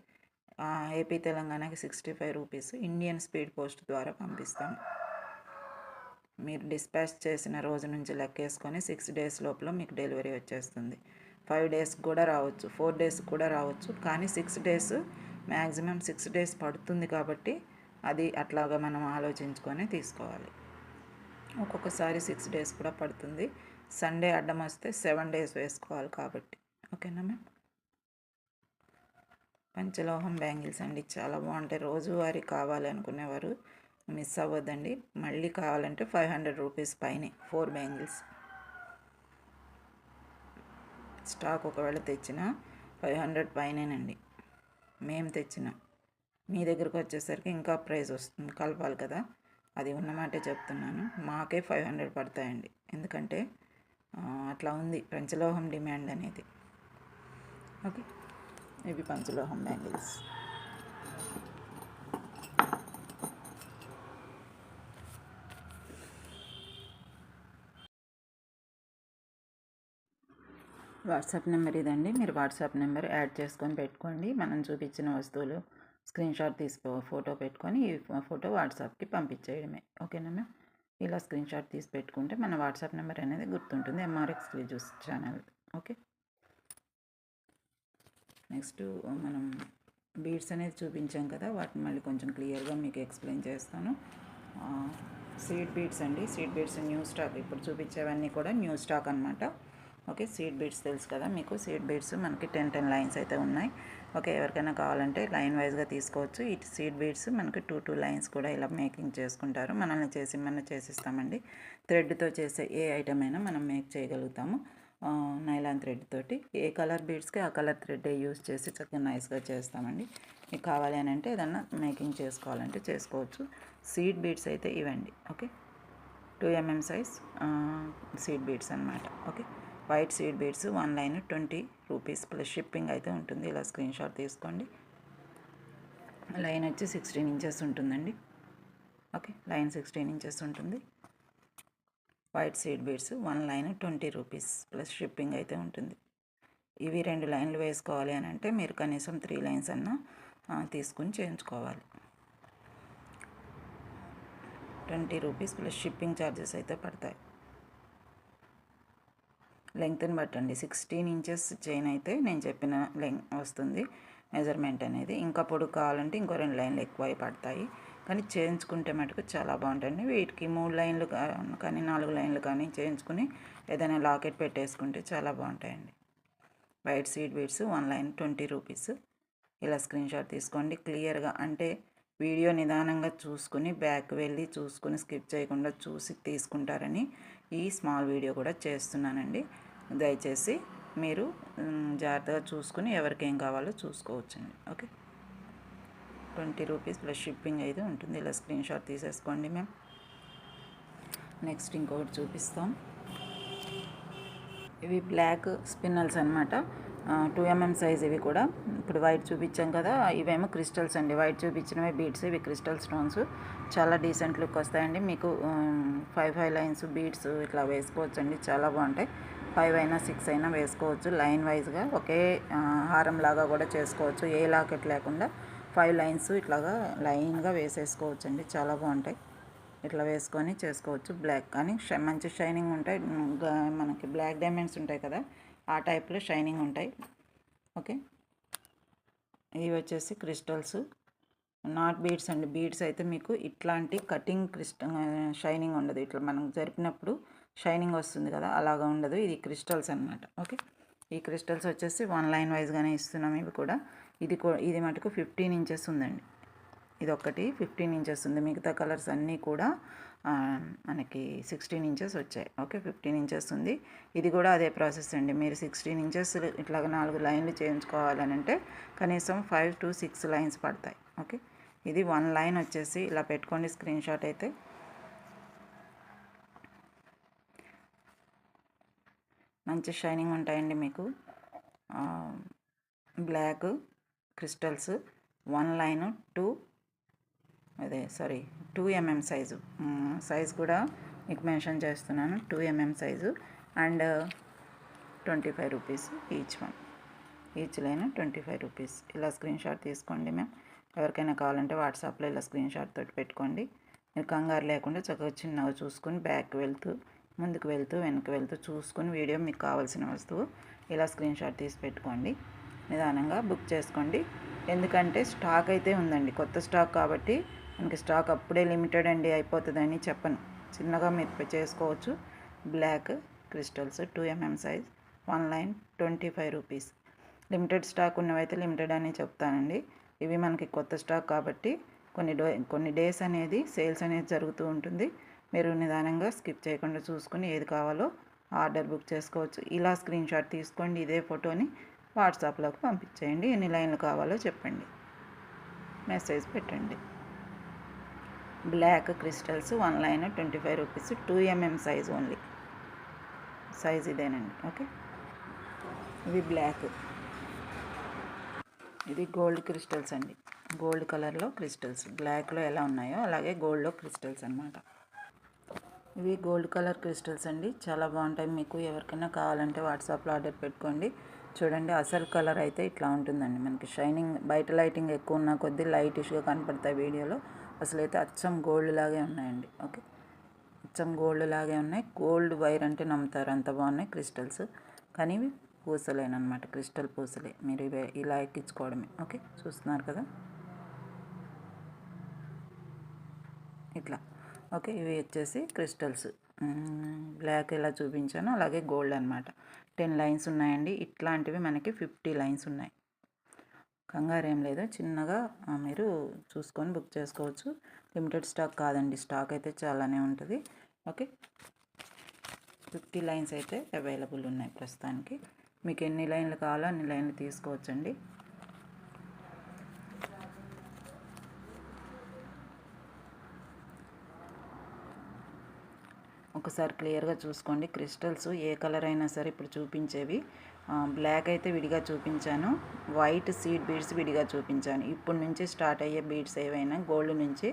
ఏపీ తెలంగాణకి 65 రూపీస్. ఇండియన్ స్పీడ్ పోస్ట్ ద్వారా పంపిస్తాం. మీరు డిస్పాచ్ చేసిన రోజు నుంచి లెక్కేసుకొని 6 డేస్ లోపల మీకు డెలివరీ వచ్చేస్తుంది. 5 డేస్కి కూడా రావచ్చు, 4 డేస్కి కూడా రావచ్చు, కానీ 6 డేస్ మ్యాక్సిమం 6 డేస్ పడుతుంది కాబట్టి అది అట్లాగా మనం ఆలోచించుకొని తీసుకోవాలి. ఒక్కొక్కసారి 6 డేస్ కూడా పడుతుంది. సండే అడ్డం వస్తే 7 డేస్ వేసుకోవాలి కాబట్టి. ఓకేనా మ్యామ్. పంచలోహం బ్యాంగిల్స్ అండి, చాలా బాగుంటాయి. రోజువారీ కావాలి అనుకునేవారు మిస్ అవ్వద్దండి. మళ్ళీ కావాలంటే 500 రూపీస్ పైనే 4 బ్యాంగిల్స్. స్టాక్ ఒకవేళ తెచ్చిన 500 పైనేనండి మేము తెచ్చిన. మీ దగ్గరకు వచ్చేసరికి ఇంకా ప్రైస్ వస్తుంది, కలపాలి కదా, అది ఉన్నమాటే చెప్తున్నాను. మాకే 500 పడతాయండి, ఎందుకంటే అట్లా ఉంది పంచలోహం డిమాండ్ అనేది. ఓకే, ఇవి పంచలోహం బ్యాంగిల్స్. వాట్సాప్ నెంబర్ ఇదండి. మీరు వాట్సాప్ నెంబర్ యాడ్ చేసుకొని పెట్టుకోండి. మనం చూపించిన వస్తువులు స్క్రీన్ షాట్ ఫోటో పెట్టుకొని ఈ ఫోటో వాట్సాప్కి పంపించేయడమే. ఓకేనా మ్యామ్. ఇలా స్క్రీన్ షాట్ తీసి పెట్టుకుంటే మన వాట్సాప్ నెంబర్ అనేది గుర్తుంటుంది. MRX juice channel. Okay, next మనం బీడ్స్ అనేది చూపించాం కదా, వాటిని మళ్ళీ కొంచెం క్లియర్గా మీకు ఎక్స్ప్లెయిన్ చేస్తాను. సీడ్ బీడ్స్ అండి. సీడ్ బీడ్స్ న్యూ స్టాక్, ఇప్పుడు చూపించేవన్నీ కూడా న్యూ స్టాక్ అనమాట. ఓకే, సీడ్ బీడ్స్ తెలుసు కదా మీకు. సీడ్ బీడ్స్ మనకి 10 లైన్స్ అయితే ఉన్నాయి. ఓకే, ఎవరికైనా కావాలంటే లైన్ వైజ్గా తీసుకోవచ్చు. ఈ సీడ్ బీడ్స్ మనకి 2 లైన్స్ కూడా ఇలా మేకింగ్ చేసుకుంటారు. మనల్ని చేసిస్తామండి. థ్రెడ్తో చేసే ఏ ఐటమ్ అయినా మనం మేక్ చేయగలుగుతాము. నైలాన్ థ్రెడ్ తోటి ఏ కలర్ బీడ్స్కి ఆ కలర్ థ్రెడ్ యూస్ చేసి చక్కగా నైస్గా చేస్తామండి. మీకు కావాలి అని అంటే ఏదన్నా మేకింగ్ చేసుకోవాలంటే చేసుకోవచ్చు. సీడ్ బీడ్స్ అయితే ఇవ్వండి. Okay, 2 mm size seed beads అనమాట. Okay, white seed beads 1 line 20 rupees plus shipping అయితే ఉంటుంది. ఇలా స్క్రీన్ షాట్ తీసుకోండి. లైన్ వచ్చి 16 ఇంచెస్ ఉంటుందండి. ఓకే, లైన్ 16 ఇంచెస్ ఉంటుంది. White seed beads 1 line 20 rupees plus shipping అయితే ఉంటుంది. ఇవి 2 లైన్లు వేసుకోవాలి అని అంటే మీరు కనీసం 3 లైన్స్ అన్నా తీసుకుని చేయించుకోవాలి. 20 రూపీస్ ప్లస్ షిప్పింగ్ ఛార్జెస్ అయితే పడతాయి. లెంగ్త్ని బట్టండి. 16 ఇంచెస్ చైన్ అయితే నేను చెప్పిన లెంగ్ వస్తుంది మెజర్మెంట్ అనేది. ఇంకా పొడుగు కావాలంటే ఇంకో 2 లైన్లు ఎక్కువ పడతాయి. కానీ చేయించుకుంటే మటుకు చాలా బాగుంటాయండి. వీటికి 3 లైన్లు కానీ 4 లైన్లు కానీ చేయించుకుని ఏదైనా లాకెట్ పెట్టేసుకుంటే చాలా బాగుంటాయండి. White seed beads 1 line 20 rupees. ఇలా స్క్రీన్ షాట్ తీసుకోండి క్లియర్గా. అంటే వీడియో నిదానంగా చూసుకుని బ్యాక్ వెళ్ళి చూసుకుని స్కిప్ చేయకుండా చూసి తీసుకుంటారని ఈ స్మాల్ వీడియో కూడా చేస్తున్నానండి. దయచేసి మీరు జాగ్రత్తగా చూసుకుని ఎవరికి ఏం కావాలో చూసుకోవచ్చండి. ఓకే, 20 రూపీస్ ప్లస్ షిప్పింగ్ అయితే ఉంటుంది. ఇలా స్క్రీన్ షాట్ తీసేసుకోండి. మేము నెక్స్ట్ ఇంకొకటి చూపిస్తాం. ఇవి బ్లాక్ స్పిన్నల్స్ అనమాట. 2 mm సైజ్. ఇవి కూడా ఇప్పుడు వైట్ చూపించాం కదా, ఇవేమో క్రిస్టల్స్ అండి. వైట్ చూపించినవి బీడ్స్, ఇవి క్రిస్టల్ స్టోన్స్. చాలా డీసెంట్ లుక్ వస్తాయండి. మీకు 5 లైన్స్ బీడ్స్ ఇట్లా వేసుకోవచ్చండి, చాలా బాగుంటాయి. 5 అయినా 6 అయినా వేసుకోవచ్చు. లైన్ వైజ్గా ఒకే హారం లాగా కూడా చేసుకోవచ్చు. ఏ లాకెట్ లేకుండా 5 లైన్స్ ఇట్లాగా లైన్గా వేసేసుకోవచ్చండి, చాలా బాగుంటాయి. ఇట్లా వేసుకొని చేసుకోవచ్చు. బ్లాక్ కానీ మంచి షైనింగ్ ఉంటాయి. మనకి బ్లాక్ డైమండ్స్ ఉంటాయి కదా, ఆ టైప్లో షైనింగ్ ఉంటాయి. ఓకే, ఇవి వచ్చేసి క్రిస్టల్స్, నాట్ బీడ్స్ అండి. బీడ్స్ అయితే మీకు ఇట్లాంటి కటింగ్ షైనింగ్ ఉండదు. ఇట్లా మనం జరిపినప్పుడు షైనింగ్ వస్తుంది కదా, అలాగా ఉండదు. ఇది క్రిస్టల్స్ అనమాట. ఓకే, ఈ క్రిస్టల్స్ వచ్చేసి 1 లైన్ వైజ్గానే ఇస్తున్నాం. ఇవి కూడా ఇది మటుకు 15 ఇంచెస్ ఉందండి. ఇది ఒకటి 15 ఇంచెస్ ఉంది. మిగతా కలర్స్ అన్నీ కూడా మనకి 16 ఇంచెస్ వచ్చాయి. ఓకే, 15 ఇంచెస్ ఉంది. ఇది కూడా అదే ప్రాసెస్ అండి. మీరు 16 ఇంచెస్ ఇట్లాగ 4 లైన్లు చేయించుకోవాలని అంటే కనీసం 5 to 6 లైన్స్ పడతాయి. ఓకే, ఇది 1 లైన్ వచ్చేసి ఇలా పెట్టుకోండి స్క్రీన్ షాట్ అయితే. మంచి షైనింగ్ ఉంటాయండి మీకు. Black crystals 1 line 2 mm size. Size కూడా మీకు మెన్షన్ చేస్తున్నాను. 2 mm size and 25 rupees each line 25 rupees. ఇలా స్క్రీన్ షాట్ తీసుకోండి. మేము ఎవరికైనా కావాలంటే వాట్సాప్లో ఇలా స్క్రీన్ షాట్ తోటి పెట్టుకోండి. మీరు కంగారు లేకుండా చక్కగా చిన్నగా చూసుకొని బ్యాక్ వెళ్తూ ముందుకు వెళ్తూ వెనక్కి వెళ్తూ చూసుకొని వీడియో మీకు కావాల్సిన వస్తువు ఇలా స్క్రీన్ షాట్ తీసి పెట్టుకోండి. నిదానంగా బుక్ చేసుకోండి. ఎందుకంటే స్టాక్ అయితే ఉందండి, కొత్త స్టాక్ కాబట్టి మనకి స్టాక్ అప్పుడే లిమిటెడ్ అండి, అయిపోతుందని చెప్పను. చిన్నగా మీరు చేసుకోవచ్చు. Black crystals 2 mm size 1 line 25 rupees. Limited stock ఉన్నవైతే లిమిటెడ్ అని చెప్తానండి. ఇవి మనకి కొత్త స్టాక్ కాబట్టి కొన్ని డేస్ అనేది సేల్స్ అనేది జరుగుతూ ఉంటుంది. మీరు నిదానంగా స్కిప్ చేయకుండా చూసుకుని ఏది కావాలో ఆర్డర్ బుక్ చేసుకోవచ్చు. ఇలా స్క్రీన్ షాట్ తీసుకోండి. ఇదే ఫోటోని వాట్సాప్లోకి పంపించేయండి. ఎన్ని లైన్లు కావాలో చెప్పండి, మెసేజ్ పెట్టండి. Black crystals 1 line 25 rupees. 2 mm size only. Size ఇదేనండి. ఓకే, ఇవి బ్లాక్. ఇది గోల్డ్ క్రిస్టల్స్ అండి. గోల్డ్ కలర్లో క్రిస్టల్స్ బ్లాక్లో ఎలా ఉన్నాయో అలాగే గోల్డ్లో క్రిస్టల్స్ అన్నమాట. ఇవి గోల్డ్ కలర్ క్రిస్టల్స్ అండి, చాలా బాగుంటాయి. మీకు ఎవరికైనా కావాలంటే వాట్సాప్లో ఆర్డర్ పెట్టుకోండి. చూడండి, అసలు కలర్ అయితే ఇట్లా ఉంటుందండి. మనకి షైనింగ్ బయట లైటింగ్ ఎక్కువ ఉన్న కొద్దీ లైటిష్గా కనపడతాయి వీడియోలో. అసలు అయితే అచ్చం గోల్డ్ లాగే ఉన్నాయండి. ఓకే, అచ్చం గోల్డ్ లాగే ఉన్నాయి. గోల్డ్ వైర్ అంటే నమ్ముతారు, అంత బాగున్నాయి క్రిస్టల్స్. కానీ ఇవి పూసలేనమాట, క్రిస్టల్ పూసలే. మీరు ఇవి ఇలా ఎక్కించుకోవడమే. ఓకే, చూస్తున్నారు కదా ఇట్లా. ఓకే, ఇవి వచ్చేసి క్రిస్టల్స్. బ్లాక్ ఎలా చూపించానో అలాగే గోల్డ్ అనమాట. 10 లైన్స్ ఉన్నాయండి. ఇట్లాంటివి మనకి 50 లైన్స్ ఉన్నాయి. కంగారు ఏం లేదు, చిన్నగా మీరు చూసుకొని బుక్ చేసుకోవచ్చు. లిమిటెడ్ స్టాక్ కాదండి, స్టాక్ అయితే చాలానే ఉంటుంది. ఓకే, 50 లైన్స్ అయితే అవైలబుల్ ఉన్నాయి ప్రస్తుతానికి. మీకు ఎన్ని లైన్లు కావాలో అన్ని లైన్లు తీసుకోవచ్చండి. ఒకసారి క్లియర్గా చూసుకోండి. క్రిస్టల్స్ ఏ కలర్ అయినా సరే ఇప్పుడు చూపించేవి బ్లాక్ అయితే విడిగా చూపించాను, వైట్ సీడ్ బీడ్స్ విడిగా చూపించాను. ఇప్పుడు నుంచి స్టార్ట్ అయ్యే బీడ్స్ ఏవైనా గోల్డ్ నుంచి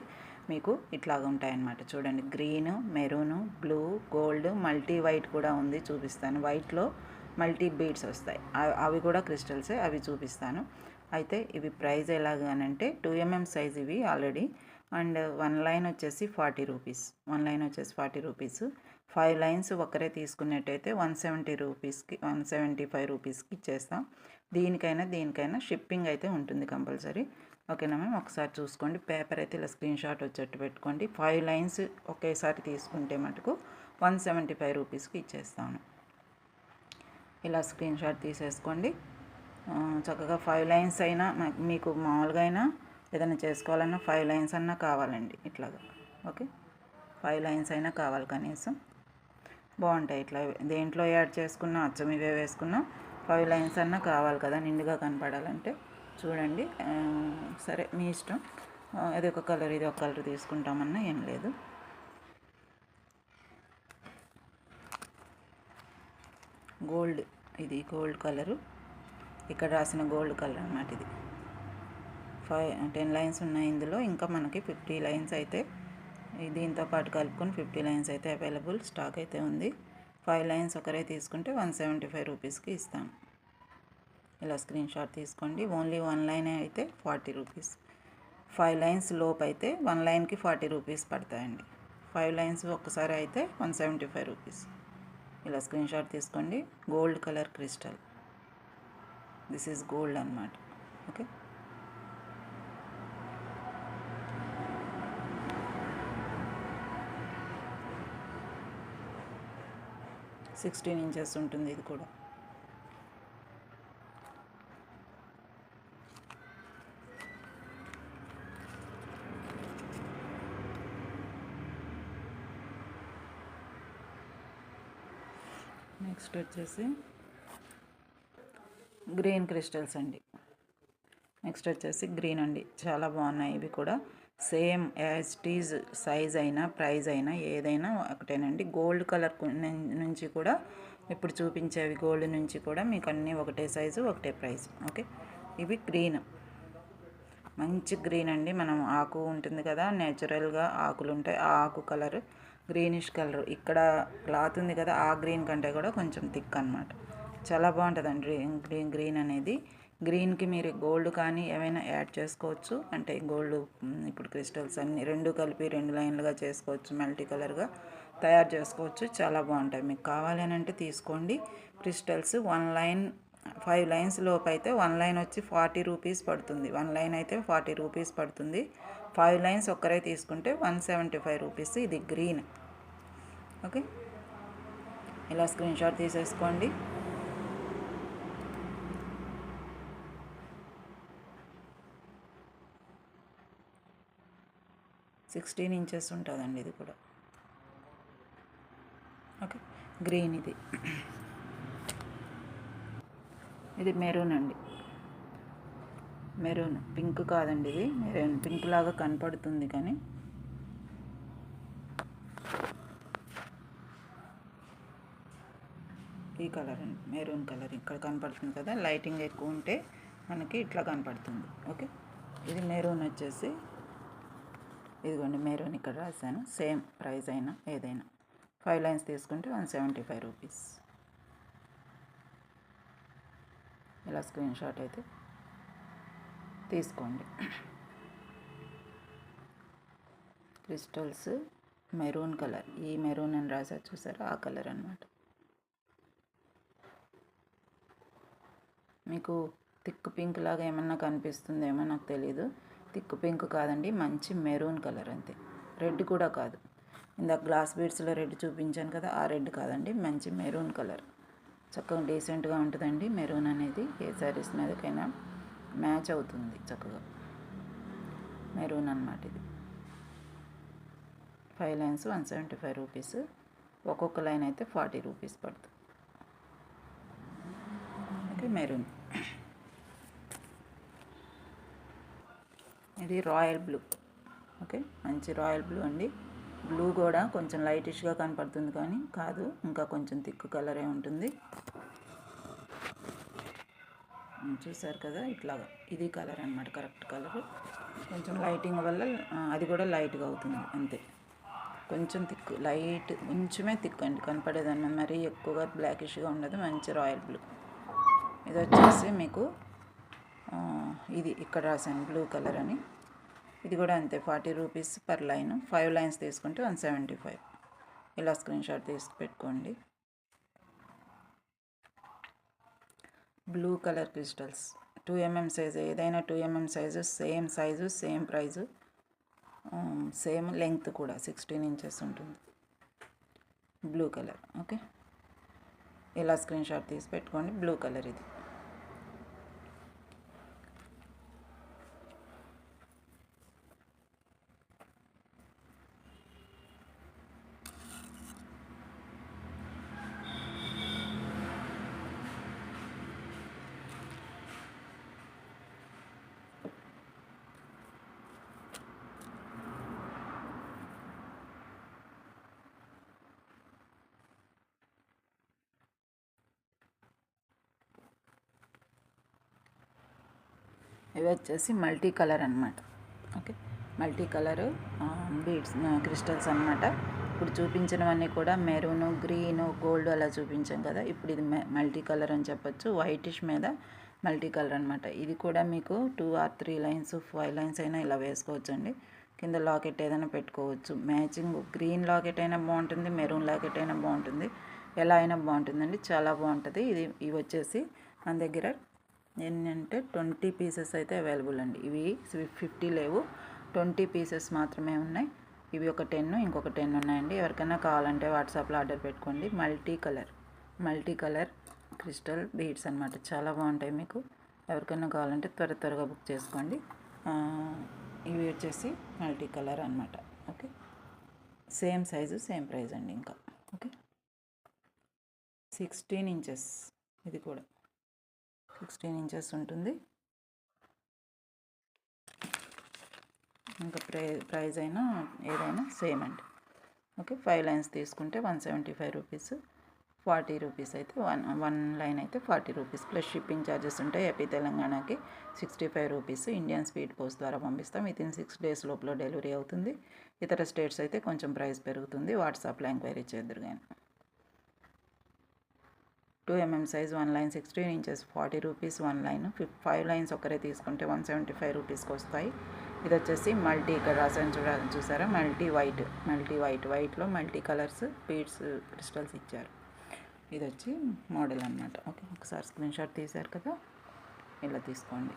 మీకు ఇట్లాగ ఉంటాయన్నమాట. చూడండి, green, maroon, blue, gold, multi white కూడా ఉంది, చూపిస్తాను. వైట్లో మల్టీ బీడ్స్ వస్తాయి, అవి కూడా క్రిస్టల్సే, అవి చూపిస్తాను. అయితే ఇవి ప్రైస్ ఎలాగనంటే 2mm సైజ్ ఇవి ఆల్రెడీ. అండ్ 1 లైన్ వచ్చేసి 40 రూపీస్, 1 లైన్ వచ్చేసి 40 రూపీస్. 5 లైన్స్ ఒకరే తీసుకున్నట్టయితే 170 రూపీస్కి, 175 రూపీస్కి ఇచ్చేస్తాం. దీనికైనా షిప్పింగ్ అయితే ఉంటుంది కంపల్సరీ. ఓకేనా మ్యామ్? ఒకసారి చూసుకోండి. పేపర్ అయితే ఇలా స్క్రీన్ షాట్ వచ్చేట్టు పెట్టుకోండి. 5 లైన్స్ ఒకేసారి తీసుకుంటే మటుకు 175 రూపీస్కి ఇచ్చేస్తాను. ఇలా స్క్రీన్ షాట్ తీసేసుకోండి. చక్కగా 5 లైన్స్ అయినా మీకు మామూలుగా అయినా ఏదైనా చేసుకోవాలన్నా 5 లైన్స్ అన్నా కావాలండి ఇట్లాగా. ఓకే, 5 లైన్స్ అయినా కావాలి కనీసం. బాగుంటాయి ఇట్లా, దేంట్లో యాడ్ చేసుకున్నా, అచ్చం ఇవే వేసుకున్నా 5 లైన్స్ అన్నా కావాలి కదా నిండుగా కనపడాలంటే. చూడండి, సరే మీ ఇష్టం. ఇది ఒక కలర్, ఇది ఒక కలర్ తీసుకుంటామన్నా ఏం లేదు. గోల్డ్, ఇది గోల్డ్ కలరు, ఇక్కడ రాసిన గోల్డ్ కలర్ అన్నమాట. ఇది 10 లైన్స్ ఉన్నాయి ఇందులో. ఇంకా మనకి 50 లైన్స్ అయితే దీంతో పాటు కలుపుకొని 50 లైన్స్ అయితే అవైలబుల్ స్టాక్ అయితే ఉంది. 5 లైన్స్ ఒకరే తీసుకుంటే 175 రూపీస్కి ఇస్తాను. ఇలా స్క్రీన్ షాట్ తీసుకోండి. ఓన్లీ 1 లైన్ అయితే 40 రూపీస్. 5 లైన్స్ లోపు అయితే 1 లైన్కి 40 రూపీస్ పడతాయండి. 5 లైన్స్ ఒక్కసారి అయితే 175 రూపీస్. ఇలా స్క్రీన్ షాట్ తీసుకోండి. Gold colour crystal, this is gold అన్నమాట. ఓకే, $16 ఇంచెస్ ఉంటుంది ఇది కూడా. నెక్స్ట్ వచ్చేసి గ్రీన్ క్రిస్టల్స్ అండి. నెక్స్ట్ వచ్చేసి గ్రీన్ అండి, చాలా బాగున్నాయి ఇవి కూడా. సేమ్ యాజ్ టీజ్ సైజ్ అయినా ప్రైస్ అయినా ఏదైనా ఒకటేనండి. గోల్డ్ కలర్ నుంచి కూడా ఇప్పుడు చూపించేవి గోల్డ్ నుంచి కూడా మీకు అన్నీ ఒకటే సైజు ఒకటే ప్రైస్. ఓకే, ఇవి గ్రీన్, మంచి గ్రీన్ అండి. మనం ఆకు ఉంటుంది కదా, నేచురల్గా ఆకులు ఉంటాయి, ఆ ఆకు కలర్ గ్రీనిష్ కలర్. ఇక్కడ క్లాత్ ఉంది కదా, ఆ గ్రీన్ కంటే కూడా కొంచెం థిక్ అనమాట. చాలా బాగుంటుందండి గ్రీన్ అనేది. గ్రీన్కి మీరు గోల్డ్ కానీ ఏమైనా యాడ్ చేసుకోవచ్చు. అంటే గోల్డ్ ఇప్పుడు క్రిస్టల్స్ అన్నీ రెండు కలిపి 2 లైన్లుగా చేసుకోవచ్చు, మల్టీ కలర్గా తయారు చేసుకోవచ్చు. చాలా బాగుంటాయి. మీకు కావాలి అని అంటే తీసుకోండి. క్రిస్టల్స్ 1 లైన్ 5 లైన్స్ లోపు అయితే 1 లైన్ వచ్చి 40 రూపీస్ పడుతుంది. 1 లైన్ అయితే 40 రూపీస్ పడుతుంది. 5 లైన్స్ ఒక్కరే తీసుకుంటే 175 రూపీస్. ఇది గ్రీన్. ఓకే, ఇలా స్క్రీన్ షాట్ తీసేసుకోండి. $16 ఇంచెస్ ఉంటుందండి ఇది కూడా. Okay, green. ఇది మెరూన్ అండి, మెరూన్, పింక్ కాదండి ఇది మెరూన్. పింక్ లాగా కనపడుతుంది కానీ ఈ కలర్ అండి, మెరూన్ కలర్. ఇక్కడ కనపడుతుంది కదా, లైటింగ్ ఎక్కువ ఉంటే మనకి ఇట్లా కనపడుతుంది. ఓకే, ఇది మెరూన్ వచ్చేసి ఇదిగోండి, మెరూన్ ఇక్కడ రాశాను. సేమ్ ప్రైస్ అయినా ఏదైనా 5 లైన్స్ తీసుకుంటే 175 రూపీస్. ఇలా స్క్రీన్ షాట్ అయితే తీసుకోండి. క్రిస్టల్స్ మెరూన్ కలర్, ఈ మెరూన్ అని రాశారు చూసారా, ఆ కలర్ అన్నమాట. మీకు థిక్ పింక్ లాగా ఏమన్నా కనిపిస్తుందేమో నాకు తెలీదు. థిక్ పింక్ కాదండి, మంచి మెరూన్ కలర్ అంతే. రెడ్ కూడా కాదు, ఇందాక గ్లాస్ బీడ్స్లో రెడ్ చూపించాను కదా, ఆ రెడ్ కాదండి, మంచి మెరూన్ కలర్. చక్కగా డీసెంట్గా ఉంటుందండి మెరూన్ అనేది. ఏ శారీస్ మీదకైనా మ్యాచ్ అవుతుంది చక్కగా. మెరూన్ అన్నమాట ఇది. 5 లైన్స్ 175 రూపీస్. ఒక్కొక్క లైన్ అయితే 40 రూపీస్ పడుతుంది. Okay, maroon. ఇది రాయల్ బ్లూ. ఓకే, మంచి రాయల్ బ్లూ అండి. బ్లూ కూడా కొంచెం లైటిష్గా కనపడుతుంది కానీ కాదు, ఇంకా కొంచెం థిక్ కలరే ఉంటుంది. చూసారు కదా ఇట్లాగా, ఇది కలర్ అనమాట, కరెక్ట్ కలర్. కొంచెం లైటింగ్ వల్ల అది కూడా లైట్గా అవుతుంది అంతే. కొంచెం థిక్, లైట్ కొంచెమే థిక్ అండి కనపడేదన్న, మరీ ఎక్కువగా బ్లాకిష్గా ఉండదు, మంచి రాయల్ బ్లూ. ఇది వచ్చేసి మీకు ఇది ఇక్కడ రాశాను బ్లూ కలర్ అని. ఇది కూడా అంతే, 40 రూపీస్ పర్ లైన్. 5 లైన్స్ తీసుకుంటే 175. ఇలా స్క్రీన్ షాట్ తీసి పెట్టుకోండి. Blue colour crystals 2mm size, ఏదైనా 2mm size, same size, same price, same length కూడా 16 ఇంచెస్ ఉంటుంది. Blue colour. ఓకే, ఇలా స్క్రీన్ షాట్ తీసి పెట్టుకోండి. బ్లూ కలర్ ఇది. ఇవి వచ్చేసి మల్టీ కలర్ అనమాట. Okay, multi colour beads crystals అనమాట. ఇప్పుడు చూపించినవన్నీ కూడా మెరూన్, గ్రీన్, గోల్డ్ అలా చూపించాం కదా. ఇప్పుడు ఇది మల్టీ కలర్ అని చెప్పొచ్చు. వైటిష్ మీద మల్టీ కలర్ అనమాట. ఇది కూడా మీకు 2 or 3 లైన్స్, 5 లైన్స్ అయినా ఇలా వేసుకోవచ్చు అండి. కింద లాకెట్ ఏదైనా పెట్టుకోవచ్చు. మ్యాచింగ్ గ్రీన్ లాకెట్ అయినా బాగుంటుంది, మెరూన్ లాకెట్ అయినా బాగుంటుంది, ఎలా అయినా బాగుంటుందండి, చాలా బాగుంటుంది. ఇవి వచ్చేసి మన దగ్గర ఏంటంటే 20 పీసెస్ అయితే అవైలబుల్ అండి. ఇవి 50 లేవు, 20 పీసెస్ మాత్రమే ఉన్నాయి. ఇవి ఒక 10, ఇంకొక 10 ఉన్నాయండి. ఎవరికైనా కావాలంటే వాట్సాప్లో ఆర్డర్ పెట్టుకోండి. మల్టీ కలర్ క్రిస్టల్ బీడ్స్ అనమాట, చాలా బాగుంటాయి. మీకు ఎవరికైనా కావాలంటే త్వరగా బుక్ చేసుకోండి. ఇవి వచ్చేసి మల్టీ కలర్ అనమాట. Okay, same size, same price అండి. ఇంకా ఓకే, 16 ఇంచెస్, ఇది కూడా 16 ఇంచెస్ ఉంటుంది. ఇంకా ప్రైస్ అయినా ఏదైనా సేమ్ అండి. ఓకే, 5 లైన్స్ తీసుకుంటే 175 రూపీస్. 40 రూపీస్ అయితే వన్ లైన్ అయితే 40 రూపీస్ ప్లస్ షిప్పింగ్ ఛార్జెస్ ఉంటాయి. ఏపీ తెలంగాణకి 65 రూపీస్. ఇండియన్ స్పీడ్ పోస్ట్ ద్వారా పంపిస్తాం. వితిన్ 6 days లోపల డెలివరీ అవుతుంది. ఇతర స్టేట్స్ అయితే కొంచెం ప్రైస్ పెరుగుతుంది. వాట్సాప్లో ఎంక్వైరీ చేద్దరు కానీ. 2mm size 1 line 16 inches 40 rupees 1 line. 5 lines ఒకరే తీసుకుంటే 175 రూపీస్కి వస్తాయి. ఇది వచ్చేసి మల్టీ, ఇక్కడ రాసాను చూసారా, మల్టీ వైట్లో మల్టీ కలర్స్ బీడ్స్ క్రిస్టల్స్ ఇచ్చారు. ఇది వచ్చి మోడల్ అనమాట. ఓకే, ఒకసారి స్క్రీన్ షాట్ తీశారు కదా, ఇలా తీసుకోండి.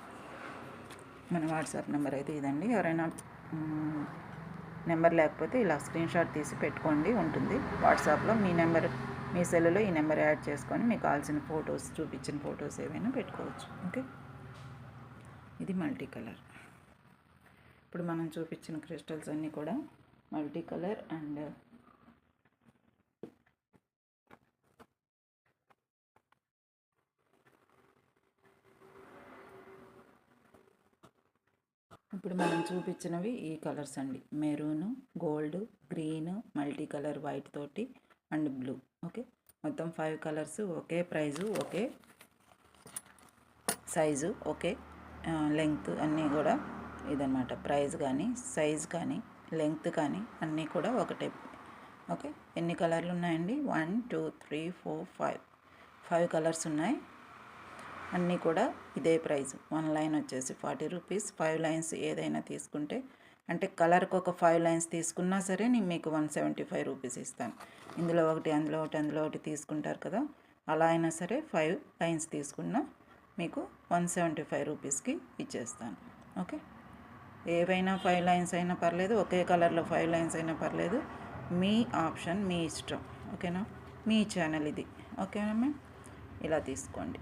మన వాట్సాప్ నెంబర్ అయితే ఇదండి. ఎవరైనా నెంబర్ లేకపోతే ఇలా స్క్రీన్ షాట్ తీసి పెట్టుకోండి, ఉంటుంది వాట్సాప్లో. మీ సెల్లులో ఈ నెంబర్ యాడ్ చేసుకొని మీకు కావాల్సిన ఫొటోస్, చూపించిన ఫొటోస్ ఏవైనా పెట్టుకోవచ్చు. ఓకే, ఇది మల్టీ కలర్. ఇప్పుడు మనం చూపించిన క్రిస్టల్స్ అన్నీ కూడా మల్టీ కలర్. అండ్ ఇప్పుడు మనం చూపించినవి ఈ కలర్స్ అండి, maroon, gold, green, multi colour white తోటి అండ్ బ్లూ. ఓకే, మొత్తం 5 కలర్స్, ఒకే ప్రైజు, ఒకే సైజు, ఓకే లెంగ్త్, అన్నీ కూడా ఇదన్నమాట. ప్రైస్ కానీ, సైజ్ కానీ, లెంగ్త్ కానీ అన్నీ కూడా ఒకటే. ఓకే, ఎన్ని కలర్లు ఉన్నాయండి? 1 2 3 4 5 కలర్స్ ఉన్నాయి. అన్నీ కూడా ఇదే ప్రైస్. 1 లైన్ వచ్చేసి 40 రూపీస్. 5 లైన్స్ ఏదైనా తీసుకుంటే, అంటే కలర్కి ఒక 5 లైన్స్ తీసుకున్నా సరే నేను మీకు 175 రూపీస్ ఇస్తాను. ఇందులో ఒకటి, అందులో ఒకటి తీసుకుంటారు కదా, అలా అయినా సరే 5 లైన్స్ తీసుకున్నా మీకు 175 రూపీస్కి ఇచ్చేస్తాను. ఓకే, ఏవైనా 5 లైన్స్ అయినా పర్లేదు, ఒకే కలర్లో 5 లైన్స్ అయినా పర్లేదు, మీ ఆప్షన్, మీ ఇష్టం. ఓకేనా, మీ ఛానల్ ఇది. ఓకేనా మ్యామ్, ఇలా తీసుకోండి.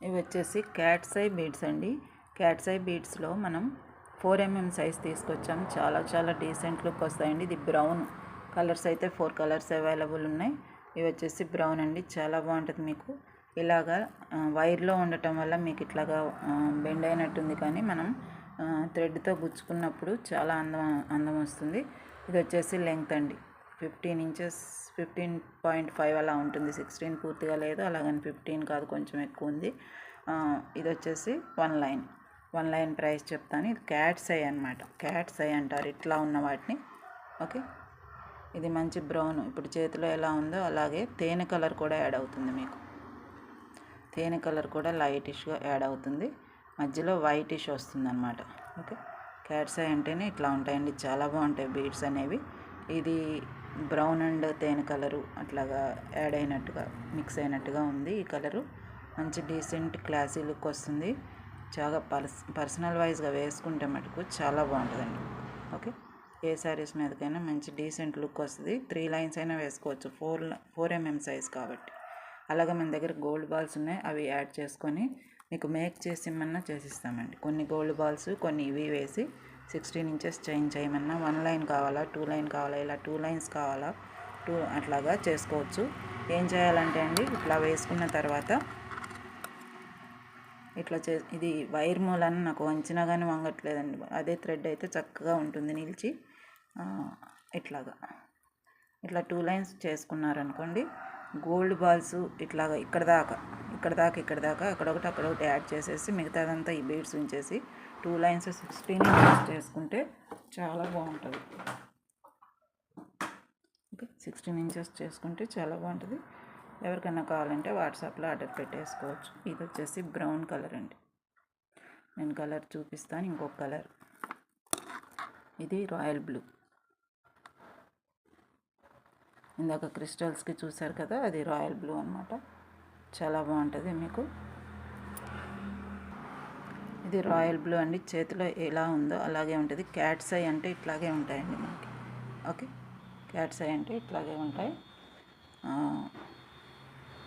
ఇవి వచ్చేసి క్యాట్స్ ఐ బీడ్స్ అండి. క్యాట్స్ ఐ బీడ్స్లో మనం 4mm సైజ్ తీసుకొచ్చాం. చాలా డీసెంట్ లుక్ వస్తాయండి. ఇది బ్రౌన్ కలర్స్ అయితే 4 కలర్స్ అవైలబుల్ ఉన్నాయి. ఇవి వచ్చేసి బ్రౌన్ అండి, చాలా బాగుంటుంది. మీకు ఇలాగా వైర్లో ఉండటం వల్ల మీకు ఇట్లాగా బెండ్ అయినట్టుంది, కానీ మనం థ్రెడ్తో గుచ్చుకున్నప్పుడు చాలా అందం వస్తుంది. ఇది వచ్చేసి లెంగ్త్ అండి 15 ఇంచెస్ 15.5 అలా ఉంటుంది. 16 పూర్తిగా లేదు, అలాగని 15 కాదు, కొంచెం ఎక్కువ ఉంది. ఇది వచ్చేసి 1 లైన్ ప్రైస్ చెప్తాను. ఇది క్యాట్స్ ఐ అనమాట. క్యాట్స్ ఐ అంటారు ఇట్లా ఉన్న వాటిని. ఓకే, ఇది మంచి బ్రౌన్, ఇప్పుడు చేతిలో ఎలా ఉందో అలాగే తేనె కలర్ కూడా యాడ్ అవుతుంది. మీకు తేనె కలర్ కూడా లైటిష్గా యాడ్ అవుతుంది, మధ్యలో వైటిష్ వస్తుంది అనమాట. ఓకే, క్యాట్స్ ఐ అంటేనే ఇట్లా ఉంటాయండి, చాలా బాగుంటాయి బీడ్స్ అనేవి. ఇది బ్రౌన్ అండ్ తేనె కలరు అట్లాగా యాడ్ అయినట్టుగా మిక్స్ అయినట్టుగా ఉంది. ఈ కలరు మంచి డీసెంట్ క్లాసీ లుక్ వస్తుంది. చాలా పర్సనల్ వైజ్గా వేసుకుంటే మటుకు చాలా బాగుంటుందండి. ఓకే, ఏ శారీస్ మీదకైనా మంచి డీసెంట్ లుక్ వస్తుంది. 3 లైన్స్ అయినా వేసుకోవచ్చు, 4 mm సైజ్ కాబట్టి. అలాగే మన దగ్గర గోల్డ్ బాల్స్ ఉన్నాయి, అవి యాడ్ చేసుకొని మీకు మేక్ చేసి ఇమ్మన్నా చేసిస్తామండి. కొన్ని గోల్డ్ బాల్స్, కొన్ని ఇవి వేసి 16 ఇంచెస్ చేంజ్ చేయమన్నా 1 లైన్ కావాలా, 2 లైన్ కావాలా, ఇలా 2 లైన్స్ కావాలా, 2 అట్లాగా చేసుకోవచ్చు. ఏం చేయాలంటే అండి, ఇట్లా వేసుకున్న తర్వాత ఇట్లా ఇది వైర్ మూలన నాకు వంచినా కానీ వంగట్లేదండి. అదే థ్రెడ్ అయితే చక్కగా ఉంటుంది నిలిచి. ఇట్లా 2 లైన్స్ చేసుకున్నారనుకోండి, గోల్డ్ బాల్స్ ఇట్లాగా ఇక్కడ దాకా అక్కడొకటి యాడ్ చేసేసి మిగతాదంతా ఈ బీడ్స్ ఉంచేసి 2 లైన్స్ 16 ఇంచెస్ చేసుకుంటే చాలా బాగుంటుంది. ఓకే, 16 ఇంచెస్ చేసుకుంటే చాలా బాగుంటుంది. ఎవరికైనా కావాలంటే వాట్సాప్లో ఆర్డర్ పెట్టేసుకోవచ్చు. ఇది వచ్చేసి బ్రౌన్ కలర్ అండి. నేను కలర్ చూపిస్తాను, ఇంకొక కలర్. ఇది రాయల్ బ్లూ. ఇందాక క్రిస్టల్స్కి చూసారు కదా, అది రాయల్ బ్లూ అనమాట. చాలా బాగుంటుంది మీకు. ఇది రాయల్ బ్లూ అండి, చేతిలో ఎలా ఉందో అలాగే ఉంటుంది. క్యాట్స్ ఐ అంటే ఇట్లాగే ఉంటాయండి మనకి. ఓకే, క్యాట్స్ ఐ అంటే ఇట్లాగే ఉంటాయి.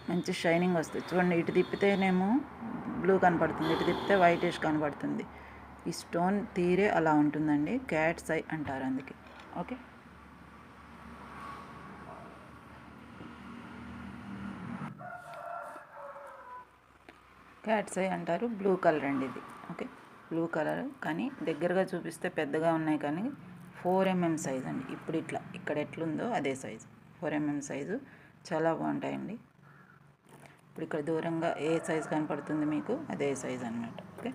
మంచి షైనింగ్ వస్తుంది. చూడండి, ఇటు తిప్పితేనేమో బ్లూ కనపడుతుంది, ఇటు తిప్పితే వైటిష్ కనపడుతుంది. ఈ స్టోన్ తీరే అలా ఉంటుందండి, క్యాట్స్ ఐ అంటారు అందుకే. ఓకే, క్యాట్స్ ఐ అంటారు. బ్లూ కలర్ అండి ఇది. ఓకే, బ్లూ కలర్, కానీ దగ్గరగా చూపిస్తే పెద్దగా ఉన్నాయి, కానీ 4 mm సైజ్ అండి. ఇప్పుడు ఇక్కడ ఎట్లుందో అదే సైజు, 4 mm సైజు. చాలా బాగుంటాయండి. ఇప్పుడు ఇక్కడ దూరంగా ఏ సైజు కనపడుతుంది మీకు, అదే సైజు అనమాట. ఓకే,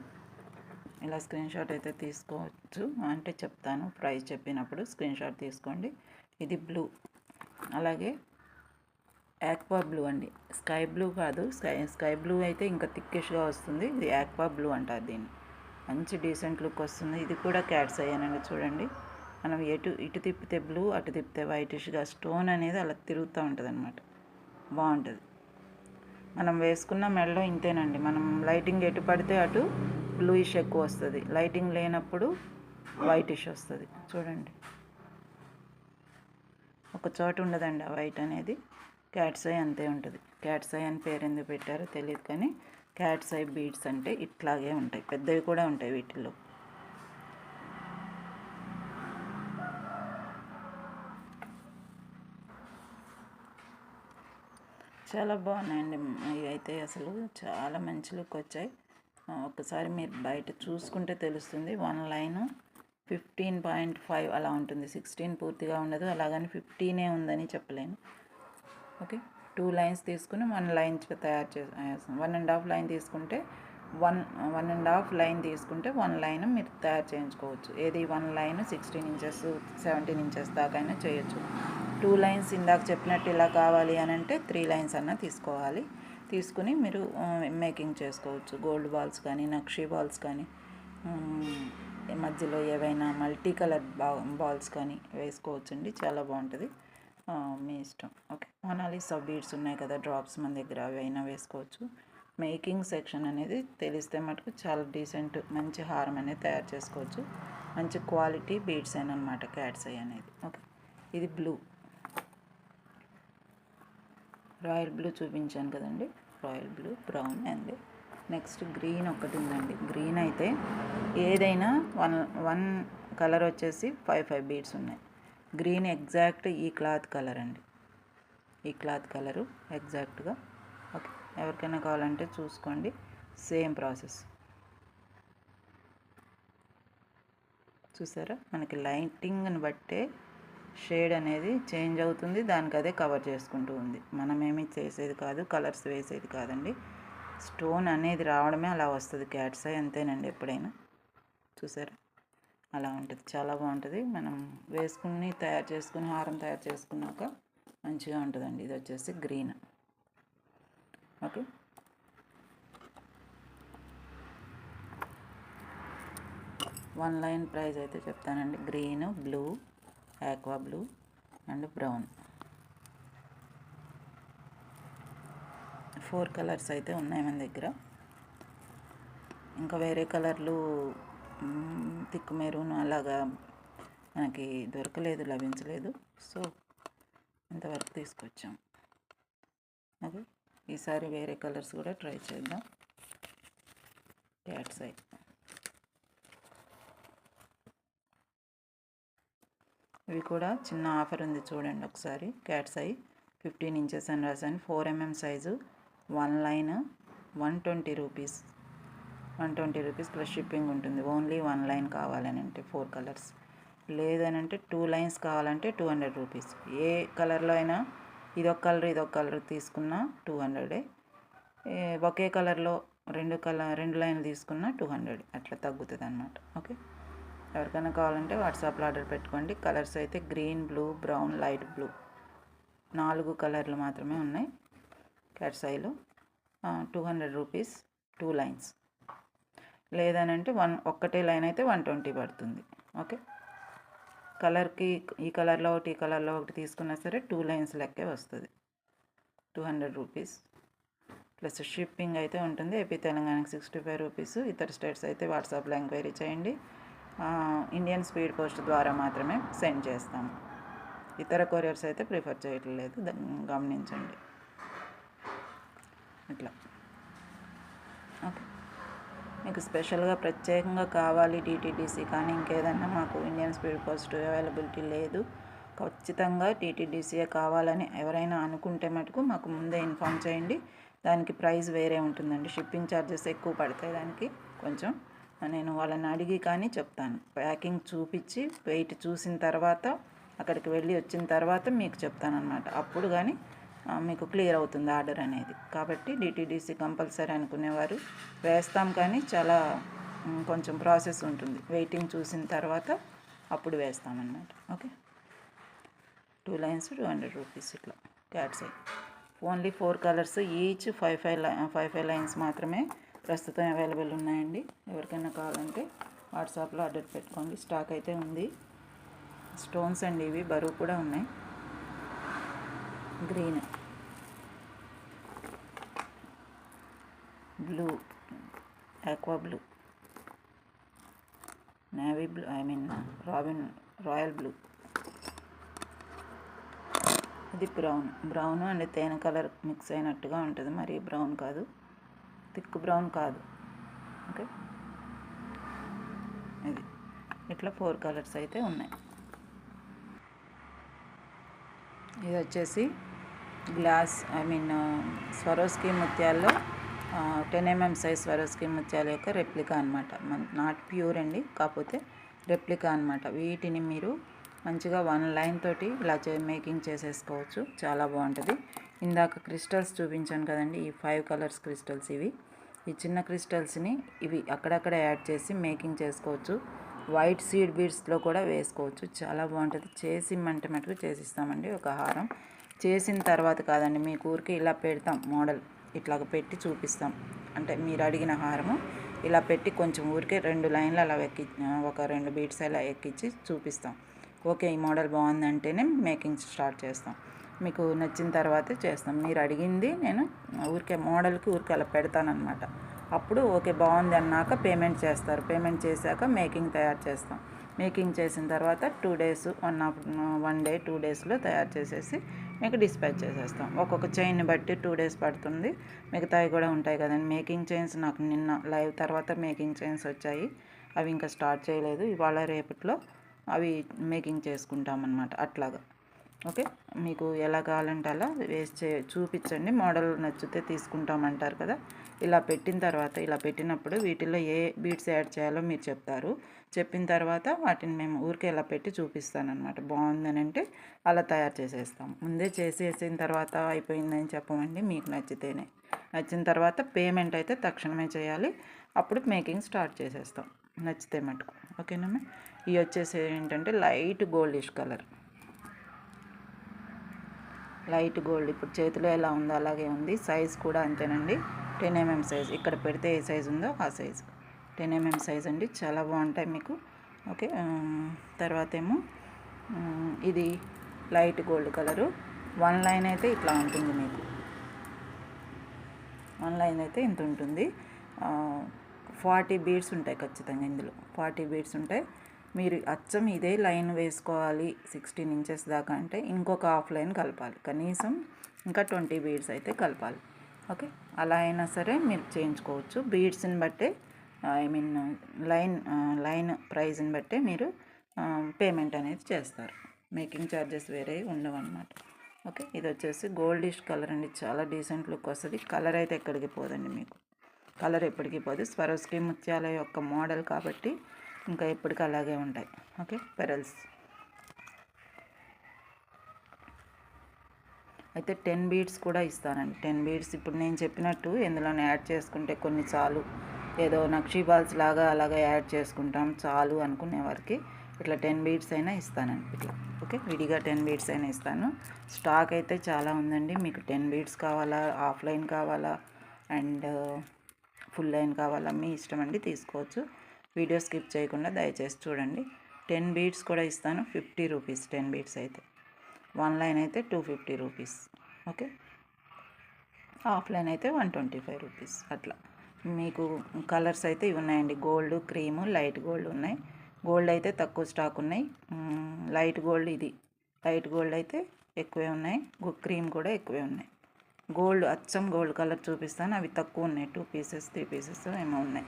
ఇలా స్క్రీన్ షాట్ అయితే తీసుకోవచ్చు, అంటే చెప్తాను ప్రైస్ చెప్పినప్పుడు స్క్రీన్ షాట్ తీసుకోండి. ఇది బ్లూ, అలాగే యాక్వా బ్లూ అండి. స్కై బ్లూ కాదు, స్కై బ్లూ అయితే ఇంకా థిక్కిష్గా వస్తుంది. ఇది యాక్వా బ్లూ అంటారు దీన్ని. మంచి డీసెంట్ లుక్ వస్తుంది. ఇది కూడా క్యాట్స్ అయ్యానండి. చూడండి, మనం ఇటు తిప్పితే బ్లూ, అటు తిప్పితే వైటిష్గా స్టోన్ అనేది అలా తిరుగుతూ ఉంటుంది అనమాట. బాగుంటుంది. మనం వేసుకున్న మెడలో ఇంతేనండి. మనం లైటింగ్ ఎటు పడితే అటు బ్లూయిష్ ఎక్కువ వస్తుంది, లైటింగ్ లేనప్పుడు వైటిష్ వస్తుంది. చూడండి, ఒక చోట ఉండదండి ఆ వైట్ అనేది. క్యాట్స్ ఐ అంతే ఉంటుంది. క్యాట్స్ ఐ అని పేరు ఎందుకు పెట్టారో తెలియదు, కానీ క్యాట్స్ ఐ బీడ్స్ అంటే ఇట్లాగే ఉంటాయి. పెద్దవి కూడా ఉంటాయి వీటిల్లో. చాలా బాగున్నాయండి ఇవి అయితే, అసలు చాలా మంచి లుక్ వచ్చాయి. ఒకసారి మీరు బయట చూసుకుంటే తెలుస్తుంది. 1 లైను 15.5 అలా ఉంటుంది, 16 పూర్తిగా ఉండదు, అలాగని 15 ఉందని చెప్పలేను. ఓకే, 2 లైన్స్ తీసుకుని 1 లైన్ తయారు చేస్తాం. 1.5 లైన్ తీసుకుంటే 1.5 లైన్ తీసుకుంటే 1 లైన్ మీరు తయారు చేయించుకోవచ్చు. ఏది 1 లైన్ 16 ఇంచెస్ 17 ఇంచెస్ దాకా అయినా చేయొచ్చు. 2 లైన్స్ ఇందాక చెప్పినట్టు ఇలా కావాలి అని అంటే 3 లైన్స్ అన్నా తీసుకోవాలి. తీసుకుని మీరు మేకింగ్ చేసుకోవచ్చు. గోల్డ్ బాల్స్ కానీ, నక్షీ బాల్స్ కానీ, మధ్యలో ఏవైనా మల్టీ కలర్ బాల్స్ కానీ వేసుకోవచ్చండి. చాలా బాగుంటుంది, మీ ఇష్టం. ఓకే, మొనాలిసా బీడ్స్ ఉన్నాయి కదా, డ్రాప్స్ మన దగ్గర, అవి అయినా వేసుకోవచ్చు. మేకింగ్ సెక్షన్ అనేది తెలిస్తే మటుకు చాలా డీసెంట్ మంచి హారం అనేది తయారు చేసుకోవచ్చు. మంచి క్వాలిటీ బీడ్స్ అనమాట క్యాట్స్ ఐ అనేది. ఓకే, ఇది బ్లూ, రాయల్ బ్లూ చూపించాను కదండి, royal blue, brown and next green ఒకటి ఉందండి. గ్రీన్ అయితే ఏదైనా వన్ కలర్ వచ్చేసి 5 బీడ్స్ ఉన్నాయి. గ్రీన్ ఎగ్జాక్ట్ ఈ క్లాత్ కలర్ అండి, ఈ క్లాత్ కలరు ఎగ్జాక్ట్గా. ఓకే, ఎవరికైనా కావాలంటే చూసుకోండి, సేమ్ ప్రాసెస్. చూసారా, మనకి లైటింగ్ని బట్టే షేడ్ అనేది చేంజ్ అవుతుంది, దానికి అదే కవర్ చేసుకుంటూ ఉంది. మనమేమి చేసేది కాదు, కలర్స్ వేసేది కాదండి. స్టోన్ అనేది రావడమే అలా వస్తుంది క్యాట్స్ ఐ, అంతేనండి. ఎప్పుడైనా చూసారా అలా ఉంటుంది, చాలా బాగుంటుంది. మనం వేసుకుని తయారు చేసుకుని హారం తయారు చేసుకున్నాక మంచిగా ఉంటుందండి. ఇది వచ్చేసి green. Okay, one line price అయితే చెప్తానండి. Green, blue, aqua blue and brown, 4 colours అయితే ఉన్నాయి మన దగ్గర. ఇంకా వేరే కలర్లు థిక్ మెరూన్ అలాగా మనకి దొరకలేదు, లభించలేదు. సో ఇంతవరకు తీసుకొచ్చాం. ఓకే, ఈసారి వేరే కలర్స్ కూడా ట్రై చేద్దాం. క్యాట్స్ ఐ ఇవి కూడా చిన్న ఆఫర్ ఉంది చూడండి ఒకసారి. క్యాట్స్ ఐ 15 ఇంచెస్ అని రాశాను. 4 mm size, 1 line 120 rupees. 120 rupees plus shipping ఉంటుంది. ఓన్లీ 1 లైన్ కావాలని అంటే 4 కలర్స్, లేదనంటే 2 లైన్స్ కావాలంటే 200 రూపీస్. ఏ కలర్లో అయినా ఇదొక కలర్ తీసుకున్నా 200. ఒకే కలర్లో రెండు లైన్లు తీసుకున్నా 200, అట్లా తగ్గుతుంది అన్నమాట. ఓకే, ఎవరికైనా కావాలంటే వాట్సాప్లో ఆర్డర్ పెట్టుకోండి. కలర్స్ అయితే green, blue, brown, light blue, 4 కలర్లు మాత్రమే ఉన్నాయి క్యాట్స్ ఐలో. 200 రూపీస్ 2 లైన్స్, లేదనంటే ఒక్కటే లైన్ అయితే 120 పడుతుంది. ఓకే, కలర్కి ఈ కలర్లో ఒకటి ఈ కలర్లో ఒకటి తీసుకున్నా సరే 2 లైన్స్ లెక్కే వస్తుంది. 200 రూపీస్ ప్లస్ షిప్పింగ్ అయితే ఉంటుంది. ఏపీ తెలంగాణకి 65 రూపీస్. ఇతర స్టేట్స్ అయితే వాట్సాప్లో ఎంక్వైరీ చేయండి. ఇండియన్ స్పీడ్ పోస్ట్ ద్వారా మాత్రమే సెండ్ చేస్తాము. ఇతర కొరియర్స్ అయితే ప్రిఫర్ చేయట్లేదు, గమనించండి. ఇట్లా ఓకే, మీకు స్పెషల్గా ప్రత్యేకంగా కావాలి డిటీడీసీ కానీ ఇంకేదన్నా మాకు ఇండియన్ స్పీడ్ పోస్ట్ అవైలబిలిటీ లేదు, ఖచ్చితంగా టీటీడీసీయే కావాలని ఎవరైనా అనుకుంటే మటుకు మాకు ముందే ఇన్ఫామ్ చేయండి. దానికి ప్రైస్ వేరే ఉంటుందండి, షిప్పింగ్ ఛార్జెస్ ఎక్కువ పడతాయి దానికి. కొంచెం నేను వాళ్ళని అడిగి కానీ చెప్తాను. ప్యాకింగ్ చూపించి వెయిట్ చూసిన తర్వాత అక్కడికి వెళ్ళి వచ్చిన తర్వాత మీకు చెప్తానన్నమాట. అప్పుడు కానీ మీకు క్లియర్ అవుతుంది ఆర్డర్ అనేది. కాబట్టి డిటీడీసీ కంపల్సరీ అనుకునేవారు వేస్తాం, కానీ చాలా కొంచెం ప్రాసెస్ ఉంటుంది. వెయిటింగ్ చూసిన తర్వాత అప్పుడు వేస్తామన్నమాట. Okay, 2 lines 200 rupees. ఇట్లా cat's eye only 4 colours, each 5 lines మాత్రమే ప్రస్తుతం అవైలబుల్ ఉన్నాయండి. ఎవరికైనా కావాలంటే వాట్సాప్లో ఆర్డర్ పెట్టుకోండి. స్టాక్ అయితే ఉంది. స్టోన్స్ అండి ఇవి, బరువు కూడా ఉన్నాయి. Green, blue, aqua blue, navy blue, royal blue, ఇది బ్రౌన్ అండ్ తేనె కలర్ మిక్స్ అయినట్టుగా ఉంటుంది. మరి బ్రౌన్ కాదు, థిక్ బ్రౌన్ కాదు. ఓకే, ఇది ఇట్లా 4 కలర్స్ అయితే ఉన్నాయి. ఇది వచ్చేసి గ్లాస్ స్వరోస్కీ ముత్యాల్లో 10 mm సైజ్ స్వరోస్కీ ముత్యాల యొక్క రెప్లికా అనమాట. నాట్ ప్యూర్ అండి, కాకపోతే రెప్లికా అనమాట. వీటిని మీరు మంచిగా 1 లైన్ తోటి ఇలా మేకింగ్ చేసేసుకోవచ్చు, చాలా బాగుంటుంది. ఇందాక క్రిస్టల్స్ చూపించాను కదండి, ఈ 5 కలర్స్ క్రిస్టల్స్. ఈ చిన్న క్రిస్టల్స్ని ఇవి అక్కడక్కడ యాడ్ చేసి మేకింగ్ చేసుకోవచ్చు. వైట్ సీడ్ బీడ్స్లో కూడా వేసుకోవచ్చు, చాలా బాగుంటుంది. చేసి మటుకు చేసిస్తామండి. ఒక హారం చేసిన తర్వాత కాదండి, మీ ఊరికి ఇలా పెడతాం మోడల్, ఇట్లాగ పెట్టి చూపిస్తాం. అంటే మీరు అడిగిన హారము ఇలా పెట్టి కొంచెం ఊరికే 2 లైన్లు అలా ఒక 2 బీడ్స్ అలా ఎక్కించి చూపిస్తాం. ఓకే, ఈ మోడల్ బాగుందంటేనే మేకింగ్ స్టార్ట్ చేస్తాం. మీకు నచ్చిన తర్వాతే చేస్తాం. మీరు అడిగింది నేను ఊరికే మోడల్కి ఊరికే అలా పెడతానమాట. అప్పుడు ఓకే బాగుంది అన్నాక పేమెంట్ చేస్తారు. పేమెంట్ చేశాక మేకింగ్ తయారు చేస్తాం. మేకింగ్ చేసిన తర్వాత 2 డేస్ 1 డే 2 డేస్లో తయారు చేసేసి మీకు డిస్పాచ్ చేసేస్తాం. ఒక్కొక్క చైన్ని బట్టి 2 డేస్ పడుతుంది. మిగతావి కూడా ఉంటాయి కదండి. మేకింగ్ చైన్స్ నాకు నిన్న లైవ్ తర్వాత మేకింగ్ చైన్స్ వచ్చాయి, అవి ఇంకా స్టార్ట్ చేయలేదు. ఇవాళ రేపట్లో అవి మేకింగ్ చేసుకుంటామన్నమాట. అట్లాగా ఓకే, మీకు ఎలా కావాలంటే అలా వేస్ట్ చూపించండి. మోడల్ నచ్చితే తీసుకుంటామంటారు కదా. ఇలా పెట్టిన తర్వాత, ఇలా పెట్టినప్పుడు వీటిల్లో ఏ బీడ్స్ యాడ్ చేయాలో మీరు చెప్తారు. చెప్పిన తర్వాత వాటిని మేము ఊరికే ఇలా పెట్టి చూపిస్తానమాట. బాగుందని అంటే అలా తయారు చేసేస్తాం. ముందే చేసేసిన తర్వాత అయిపోయిందని చెప్పమండి, మీకు నచ్చితేనే. నచ్చిన తర్వాత పేమెంట్ అయితే తక్షణమే చేయాలి. అప్పుడు మేకింగ్ స్టార్ట్ చేసేస్తాం నచ్చితే మటుకు. ఓకేనమ్మా. ఇవి వచ్చేసి ఏంటంటే light goldish colour. Light gold ఇప్పుడు చేతిలో ఎలా ఉందో అలాగే ఉంది. సైజ్ కూడా అంతేనండి, 10 mm సైజ్. ఇక్కడ పెడితే ఏ సైజు ఉందో ఆ సైజు 10 mm సైజ్ అండి. చాలా బాగుంటాయి మీకు. ఓకే, తర్వాత ఏమో ఇది లైట్ గోల్డ్ కలరు. 1 లైన్ అయితే ఇట్లా ఉంటుంది మీకు. 1 లైన్ అయితే ఇంత ఉంటుంది. 40 బీడ్స్ ఉంటాయి ఖచ్చితంగా ఇందులో. 40 బీడ్స్ ఉంటాయి. మీరు అచ్చం ఇదే లైన్ వేసుకోవాలి 16 ఇంచెస్ దాకా అంటే ఇంకొక హాఫ్ లైన్ కలపాలి కనీసం. ఇంకా 20 బీడ్స్ అయితే కలపాలి. ఓకే, అలా అయినా సరే మీరు చేయించుకోవచ్చు. బీడ్స్ని బట్టే లైన్ ప్రైజ్ని బట్టే మీరు పేమెంట్ అనేది చేస్తారు. మేకింగ్ ఛార్జెస్ వేరే ఉండవు అన్నమాట. ఓకే, ఇది వచ్చేసి గోల్డిష్ కలర్ అండి. చాలా డీసెంట్ లుక్ వస్తుంది. కలర్ అయితే ఎక్కడికి పోదండి మీకు. కలర్ ఎప్పటికీ పోదు. స్వరోస్కి ముత్యాల యొక్క మోడల్ కాబట్టి ఇంకా ఎప్పటికీ అలాగే ఉంటాయి. ఓకే, పెరల్స్ అయితే 10 బీడ్స్ కూడా ఇస్తానండి. 10 బీడ్స్ ఇప్పుడు నేను చెప్పినట్టు ఎందులోనే యాడ్ చేసుకుంటే కొన్ని చాలు, ఏదో నక్షీ బాల్స్ లాగా అలాగా యాడ్ చేసుకుంటాం చాలు అనుకునే వారికి ఇట్లా 10 బీడ్స్ అయినా ఇస్తానండి ఇట్లా. ఓకే, విడిగా 10 బీడ్స్ అయినా ఇస్తాను. స్టాక్ అయితే చాలా ఉందండి. మీకు 10 బీడ్స్ కావాలా, హాఫ్ లైన్ కావాలా, అండ్ ఫుల్ లైన్ కావాలా, మీ ఇష్టం అండి, తీసుకోవచ్చు. వీడియో స్కిప్ చేయకుండా దయచేసి చూడండి. 10 బీడ్స్ కూడా ఇస్తాను, 50 రూపీస్ 10 బీడ్స్ అయితే. 1 లైన్ అయితే 250 రూపీస్. ఓకే, హాఫ్ లైన్ అయితే 125 రూపీస్ అట్లా. మీకు కలర్స్ అయితే ఇవి ఉన్నాయండి. గోల్డ్, క్రీము, లైట్ గోల్డ్ ఉన్నాయి. గోల్డ్ అయితే తక్కువ స్టాక్ ఉన్నాయి. లైట్ గోల్డ్ ఇది. లైట్ గోల్డ్ అయితే ఎక్కువే ఉన్నాయి. క్రీమ్ కూడా ఎక్కువే ఉన్నాయి. గోల్డ్ అచ్చం గోల్డ్ కలర్ చూపిస్తాను, అవి తక్కువ ఉన్నాయి. 2 పీసెస్ 3 పీసెస్ ఏమో ఉన్నాయి.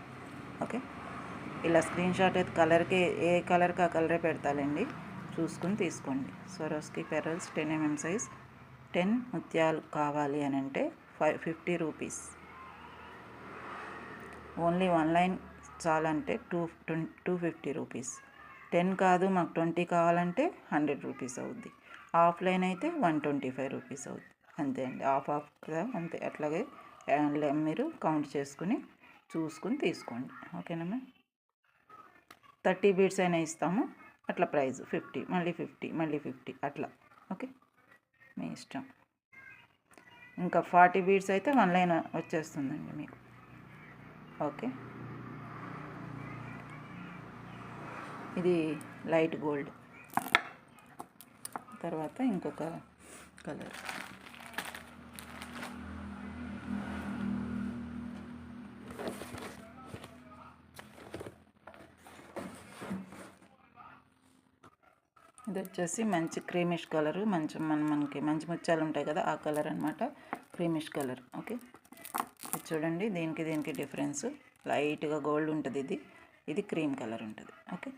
ఓకే, ఇలా స్క్రీన్ షాట్ అయితే కలర్కి ఏ కలర్కి ఆ కలరే పెడతాలండి, చూసుకుని తీసుకోండి. స్వరోస్కి పెరల్స్ 10 mm సైజ్ 10 ముత్యాలు కావాలి అని అంటే 50 రూపీస్. ఓన్లీ 1 లైన్ చాలంటే 250 రూపీస్. 10 కాదు మాకు 20 కావాలంటే 100 రూపీస్ అవుద్ది. హాఫ్ లైన్ అయితే 125 రూపీస్ అవుద్ది. అంతే అండి, హాఫ్ కదా, అంతే. అట్లాగే మీరు కౌంట్ చేసుకుని చూసుకుని తీసుకోండి. ఓకేనమ్మా. 30 బీడ్స్ అయినా ఇస్తాము అట్లా. ప్రైస్ 50, మళ్ళీ 50, మళ్ళీ 50 అట్లా. ఓకే, మీ ఇష్టం. ఇంకా 40 బీడ్స్ అయితే 1 లైన్ వచ్చేస్తుందండి మీకు. ఓకే, ఇది లైట్ గోల్డ్. తర్వాత ఇంకొక కలర్. ఇది వచ్చేసి మంచి క్రీమిష్ కలరు. మనకి మంచి ముత్యాలు ఉంటాయి కదా, ఆ కలర్ అనమాట, క్రీమిష్ కలర్. ఓకే, ఇది చూడండి, దీనికి డిఫరెన్స్. లైట్గా గోల్డ్ ఉంటుంది, ఇది క్రీమ్ కలర్ ఉంటుంది. ఓకే,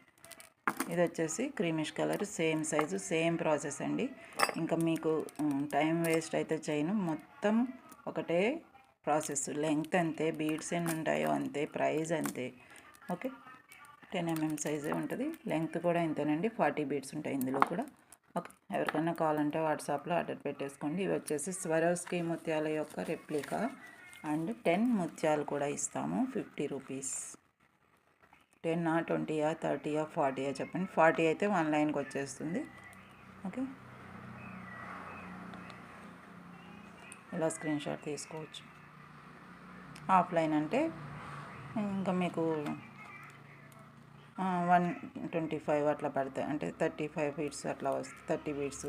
ఇది వచ్చేసి creamish colour. Same size, same process అండి. ఇంకా మీకు టైం వేస్ట్ అయితే చేయను. మొత్తం ఒకటే ప్రాసెస్. లెంగ్త్ అంతే, బీడ్స్ ఎన్ని ఉంటాయో అంతే, ప్రైస్ అంతే. ఓకే, 10 mm సైజే ఉంటుంది. లెంగ్త్ కూడా ఇంతేనండి. 40 బీడ్స్ ఉంటాయి ఇందులో కూడా. ఓకే, ఎవరికైనా కావాలంటే వాట్సాప్లో ఆర్డర్ పెట్టేసుకోండి. ఇవి వచ్చేసి స్వరోస్కి ముత్యాల యొక్క రెప్లికా. అండ్ 10 ముత్యాలు కూడా ఇస్తాము, 50 రూపీస్. 10, 20, 30, 40 చెప్పండి. 40 అయితే 1 లైన్కి వచ్చేస్తుంది. ఓకే, ఇలా స్క్రీన్ షాట్ తీసుకోవచ్చు. హాఫ్ లైన్ అంటే ఇంకా మీకు 125 అట్లా పడతాయి, అంటే 35 బీడ్స్ అట్లా వస్తాయి, 30 బీడ్స్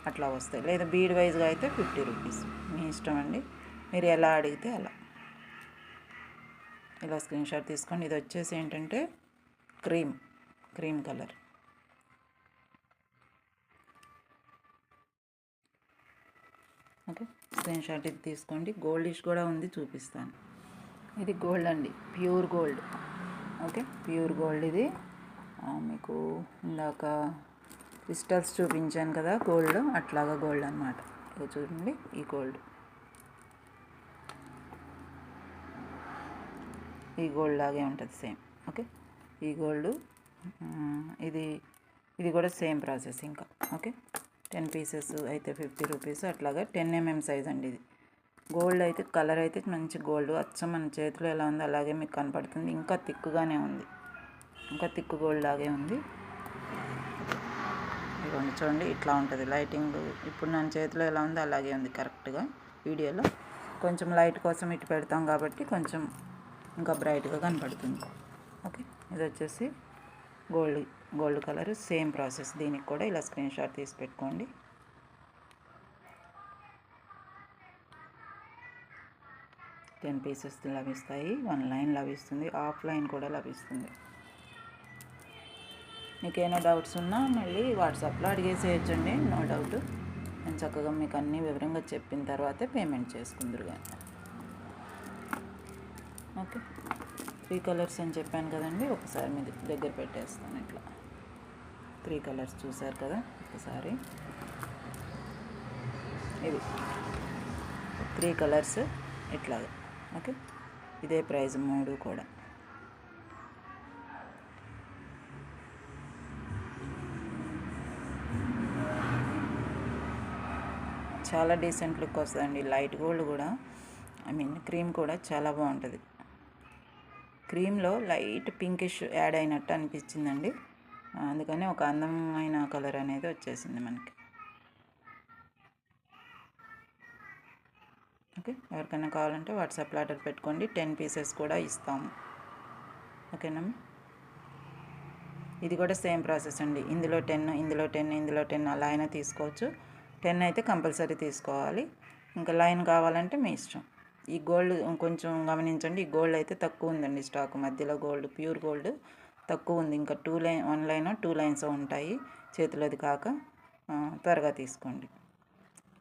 అట్లా వస్తాయి. లేదా బీడ్ వైజ్గా అయితే 50 రూపీస్. మీ ఇష్టం అండి, మీరు ఎలా అడిగితే అలా. ఇలా స్క్రీన్ షాట్ తీసుకోండి. ఇది వచ్చేసి ఏంటంటే cream colour. Okay, screen shot ఇది తీసుకోండి. గోల్డిష్ కూడా ఉంది, చూపిస్తాను. ఇది గోల్డ్ అండి, pure gold. Okay, pure gold ఇది. మీకు ఇందాక క్రిస్టల్స్ చూపించాను కదా గోల్డ్, అట్లాగా గోల్డ్ అనమాట. ఇక చూడండి ఈ గోల్డ్, ఈ గోల్డ్ లాగే ఉంటుంది సేమ్. ఓకే, ఈ గోల్డ్ ఇది కూడా సేమ్ ప్రాసెస్ ఇంకా. ఓకే, 10 పీసెస్ అయితే 50 రూపీస్, అట్లాగా 10 mm సైజ్ అండి ఇది. గోల్డ్ అయితే కలర్ అయితే మంచి గోల్డ్, అచ్చం మన చేతిలో ఎలా ఉందో అలాగే మీకు కనపడుతుంది. ఇంకా థిక్గానే ఉంది, ఇంకా థిక్ గోల్డ్ లాగే ఉంది. ఇదిగోండి చూడండి, ఇట్లా ఉంటుంది లైటింగ్. ఇప్పుడు నా చేతిలో ఎలా ఉందో అలాగే ఉంది కరెక్ట్గా వీడియోలో. కొంచెం లైట్ కోసం ఇటు పెడతాం కాబట్టి కొంచెం ఇంకా బ్రైట్గా కనపడుతుంది. ఓకే, ఇది వచ్చేసి గోల్డ్ కలర్, సేమ్ ప్రాసెస్. దీనికి కూడా ఇలా స్క్రీన్ షాట్ తీసి పెట్టుకోండి. టెన్ పీసెస్ లభిస్తాయి, 1 లైన్ లభిస్తుంది, ఆఫ్లైన్ కూడా లభిస్తుంది. మీకు ఏమైనా డౌట్స్ ఉన్నా మళ్ళీ వాట్సాప్లో అడిగేసేయచ్చండి, నో డౌట్. నేను చక్కగా మీకు అన్నీ వివరంగా చెప్పిన తర్వాతే పేమెంట్ చేసుకుందరు కానీ. ఓకే, 3 కలర్స్ అని చెప్పాను కదండి, ఒకసారి మీ దగ్గర పెట్టేస్తాను. ఇట్లా 3 కలర్స్ చూసారు కదా, ఒకసారి ఇది 3 కలర్స్ ఇట్లాగా. ఓకే, ఇదే ప్రైస్ 3 కూడా. చాలా డీసెంట్ లుక్ వస్తుందండి. లైట్ గోల్డ్ కూడా, క్రీమ్ కూడా చాలా బాగుంటుంది. క్రీమ్లో లైట్ పింకిష్ యాడ్ అయినట్టు అనిపించిందండి, అందుకని ఒక అందమైన కలర్ అనేది వచ్చేసింది మనకి. ఓకే, ఎవరికైనా కావాలంటే వాట్సాప్లో ఆర్డర్ పెట్టుకోండి, 10 పీసెస్ కూడా ఇస్తాము. ఓకేనా, ఇది కూడా సేమ్ ప్రాసెస్ అండి. ఇందులో 10, ఇందులో 10, ఇందులో 10 అలా అయినా తీసుకోవచ్చు. 10 అయితే కంపల్సరీ తీసుకోవాలి, ఇంకా లైన్ కావాలంటే మీ ఇష్టం. ఈ గోల్డ్ కొంచెం గమనించండి, ఈ గోల్డ్ అయితే తక్కువ ఉందండి స్టాక్. మధ్యలో గోల్డ్, ప్యూర్ గోల్డ్ తక్కువ ఉంది. ఇంకా 1 లైన్ 2 లైన్స్ ఉంటాయి చేతిలోది కాక. త్వరగా తీసుకోండి.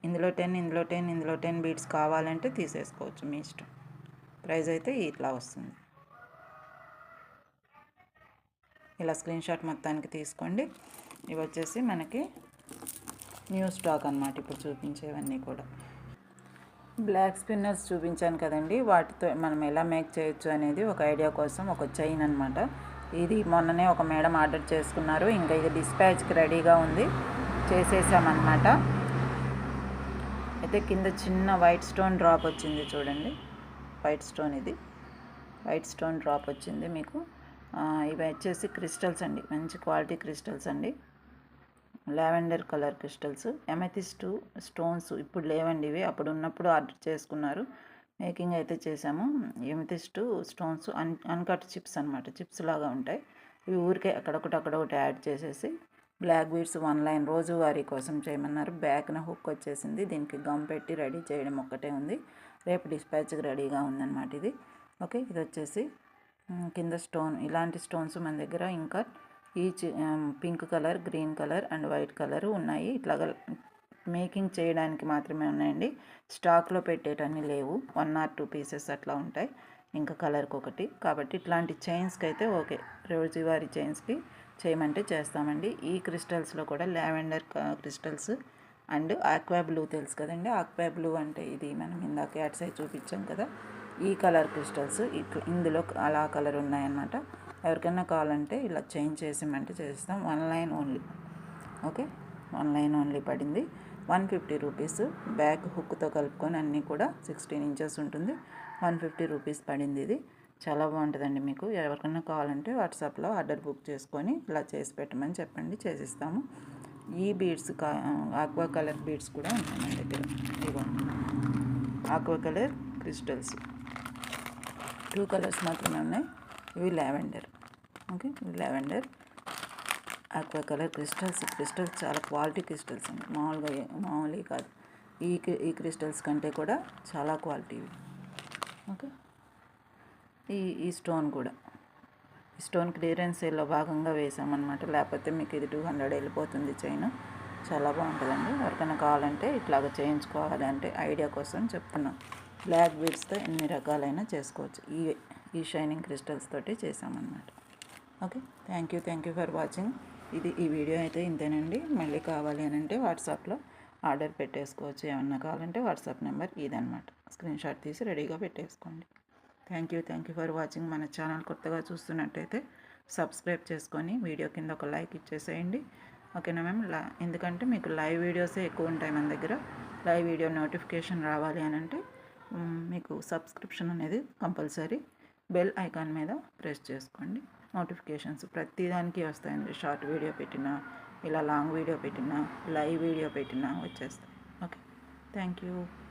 ఇందులో 10, ఇందులో 10, ఇందులో 10 బీట్స్ కావాలంటే తీసేసుకోవచ్చు, మీ ఇష్టం. ప్రైస్ అయితే ఇట్లా వస్తుంది. ఇలా స్క్రీన్ షాట్ మొత్తానికి తీసుకోండి. ఇవి వచ్చేసి మనకి న్యూ స్టాక్ అన్నమాట, ఇప్పుడు చూపించేవన్నీ కూడా. బ్లాక్ స్పిన్నర్స్ చూపించాను కదండి, వాటితో మనం ఎలా మేక్ చేయొచ్చు అనేది ఒక ఐడియా కోసం ఒక చైన్ అనమాట. ఇది మొన్ననే ఒక మేడం ఆర్డర్ చేసుకున్నారు, ఇంకా ఇది డిస్పాచ్కి రెడీగా ఉంది, చేసేసామన్నమాట. అయితే కింద చిన్న వైట్ స్టోన్ డ్రాప్ వచ్చింది చూడండి, వైట్ స్టోన్, ఇది వైట్ స్టోన్ డ్రాప్ వచ్చింది మీకు. ఇవి వచ్చేసి క్రిస్టల్స్ అండి, మంచి క్వాలిటీ క్రిస్టల్స్ అండి, lavender colour crystals. Amethyst stones ఇప్పుడు లేవండి, ఇవి అప్పుడు ఉన్నప్పుడు ఆర్డర్ చేసుకున్నారు, మేకింగ్ అయితే చేసాము. ఎమెథిస్ట్ స్టోన్స్ అన్కట్ చిప్స్ అనమాట, చిప్స్ లాగా ఉంటాయి ఇవి. ఊరికే అక్కడొకటి యాడ్ చేసేసి బ్లాక్ బీడ్స్ 1 లైన్ రోజువారీ కోసం చేయమన్నారు. బ్యాక్న హుక్ వచ్చేసింది, దీనికి గమ్ పెట్టి రెడీ చేయడం ఒక్కటే ఉంది, రేపు డిస్పాచ్కి రెడీగా ఉందన్నమాట ఇది. ఓకే, ఇది వచ్చేసి కింద స్టోన్, ఇలాంటి స్టోన్స్ మన దగ్గర ఇంకా each pink colour, green colour and white colour ఉన్నాయి. ఇట్లాగా మేకింగ్ చేయడానికి మాత్రమే ఉన్నాయండి, స్టాక్లో పెట్టేటన్నీ లేవు. 1 or 2 పీసెస్ అట్లా ఉంటాయి, ఇంకా కలర్కి ఒకటి. కాబట్టి ఇట్లాంటి చైన్స్కి అయితే ఓకే, రోజువారీ చైన్స్కి చేయమంటే చేస్తామండి. ఈ క్రిస్టల్స్లో కూడా lavender crystals and aqua blue తెలుసు కదండి, ఆక్వా బ్లూ అంటే ఇది మనం ఇందాక యాడ్ సైజ్ చూపించాం కదా, ఈ కలర్ క్రిస్టల్స్ ఇట్లా ఇందులో అలా కలర్ ఉన్నాయన్నమాట. ఎవరికైనా కావాలంటే ఇలా చేంజ్ చేసామంటే చేస్తాం. 1 line only. Okay, 1 line only పడింది, 150 రూపీస్. బ్యాక్ హుక్తో కలుపుకొని అన్నీ కూడా 16 ఇంచెస్ ఉంటుంది, 150 రూపీస్ పడింది. ఇది చాలా బాగుంటుందండి. మీకు ఎవరికైనా కావాలంటే వాట్సాప్లో ఆర్డర్ బుక్ చేసుకొని ఇలా చేసి పెట్టమని చెప్పండి, చేసిస్తాము. ఈ బీడ్స్ ఆక్వా కలర్ బీడ్స్ కూడా ఉన్నాయి మన దగ్గర. ఇవ్వండి, ఆక్వా కలర్ క్రిస్టల్స్ 2 కలర్స్ మాత్రమే ఉన్నాయి. ఇవి lavender. Okay, lavender aqua colour crystals చాలా క్వాలిటీ క్రిస్టల్స్ అండి, మామూలుగా కాదు. ఈ క్రిస్టల్స్ కంటే కూడా చాలా క్వాలిటీ. ఓకే, ఈ స్టోన్ కూడా, ఈ స్టోన్ క్లియరెన్స్ సేల్లో భాగంగా వేసామన్నమాట, లేకపోతే మీకు ఇది 200 వెళ్ళిపోతుంది చైన్. చాలా బాగుంటుందండి. ఎవరికైనా కావాలంటే ఇట్లాగ చేయించుకోవాలి అంటే ఐడియా కోసం చెప్తున్నాం. బ్లాక్ బీడ్స్తో ఎన్ని రకాలైనా చేసుకోవచ్చు, ఈ షైనింగ్ క్రిస్టల్స్ తోటి చేసామన్నమాట. Okay, thank you for watching. ఈ వీడియో అయితే ఇంతేనండి. మళ్ళీ కావాలి అని అంటే వాట్సాప్లో ఆర్డర్ పెట్టేసుకోవచ్చు. ఏమన్నా కావాలంటే వాట్సాప్ నెంబర్ ఇదనమాట. స్క్రీన్ షాట్ తీసి రెడీగా పెట్టేసుకోండి. Thank you for watching. మన ఛానల్ కొత్తగా చూస్తున్నట్టయితే సబ్స్క్రైబ్ చేసుకొని వీడియో కింద ఒక లైక్ ఇచ్చేసేయండి. ఓకేనా మ్యామ్? ఎందుకంటే మీకు లైవ్ వీడియోసే ఎక్కువ ఉంటాయి మన దగ్గర. లైవ్ వీడియో నోటిఫికేషన్ రావాలి అని అంటే మీకు సబ్స్క్రిప్షన్ అనేది కంపల్సరీ. బెల్ ఐకాన్ మీద ప్రెస్ చేసుకోండి. నోటిఫికేషన్స్ ప్రతిదానికి వస్తాయండి. షార్ట్ వీడియో పెట్టినా, ఇలా లాంగ్ వీడియో పెట్టినా, లైవ్ వీడియో పెట్టినా వచ్చేస్తాయి. Okay, thank you.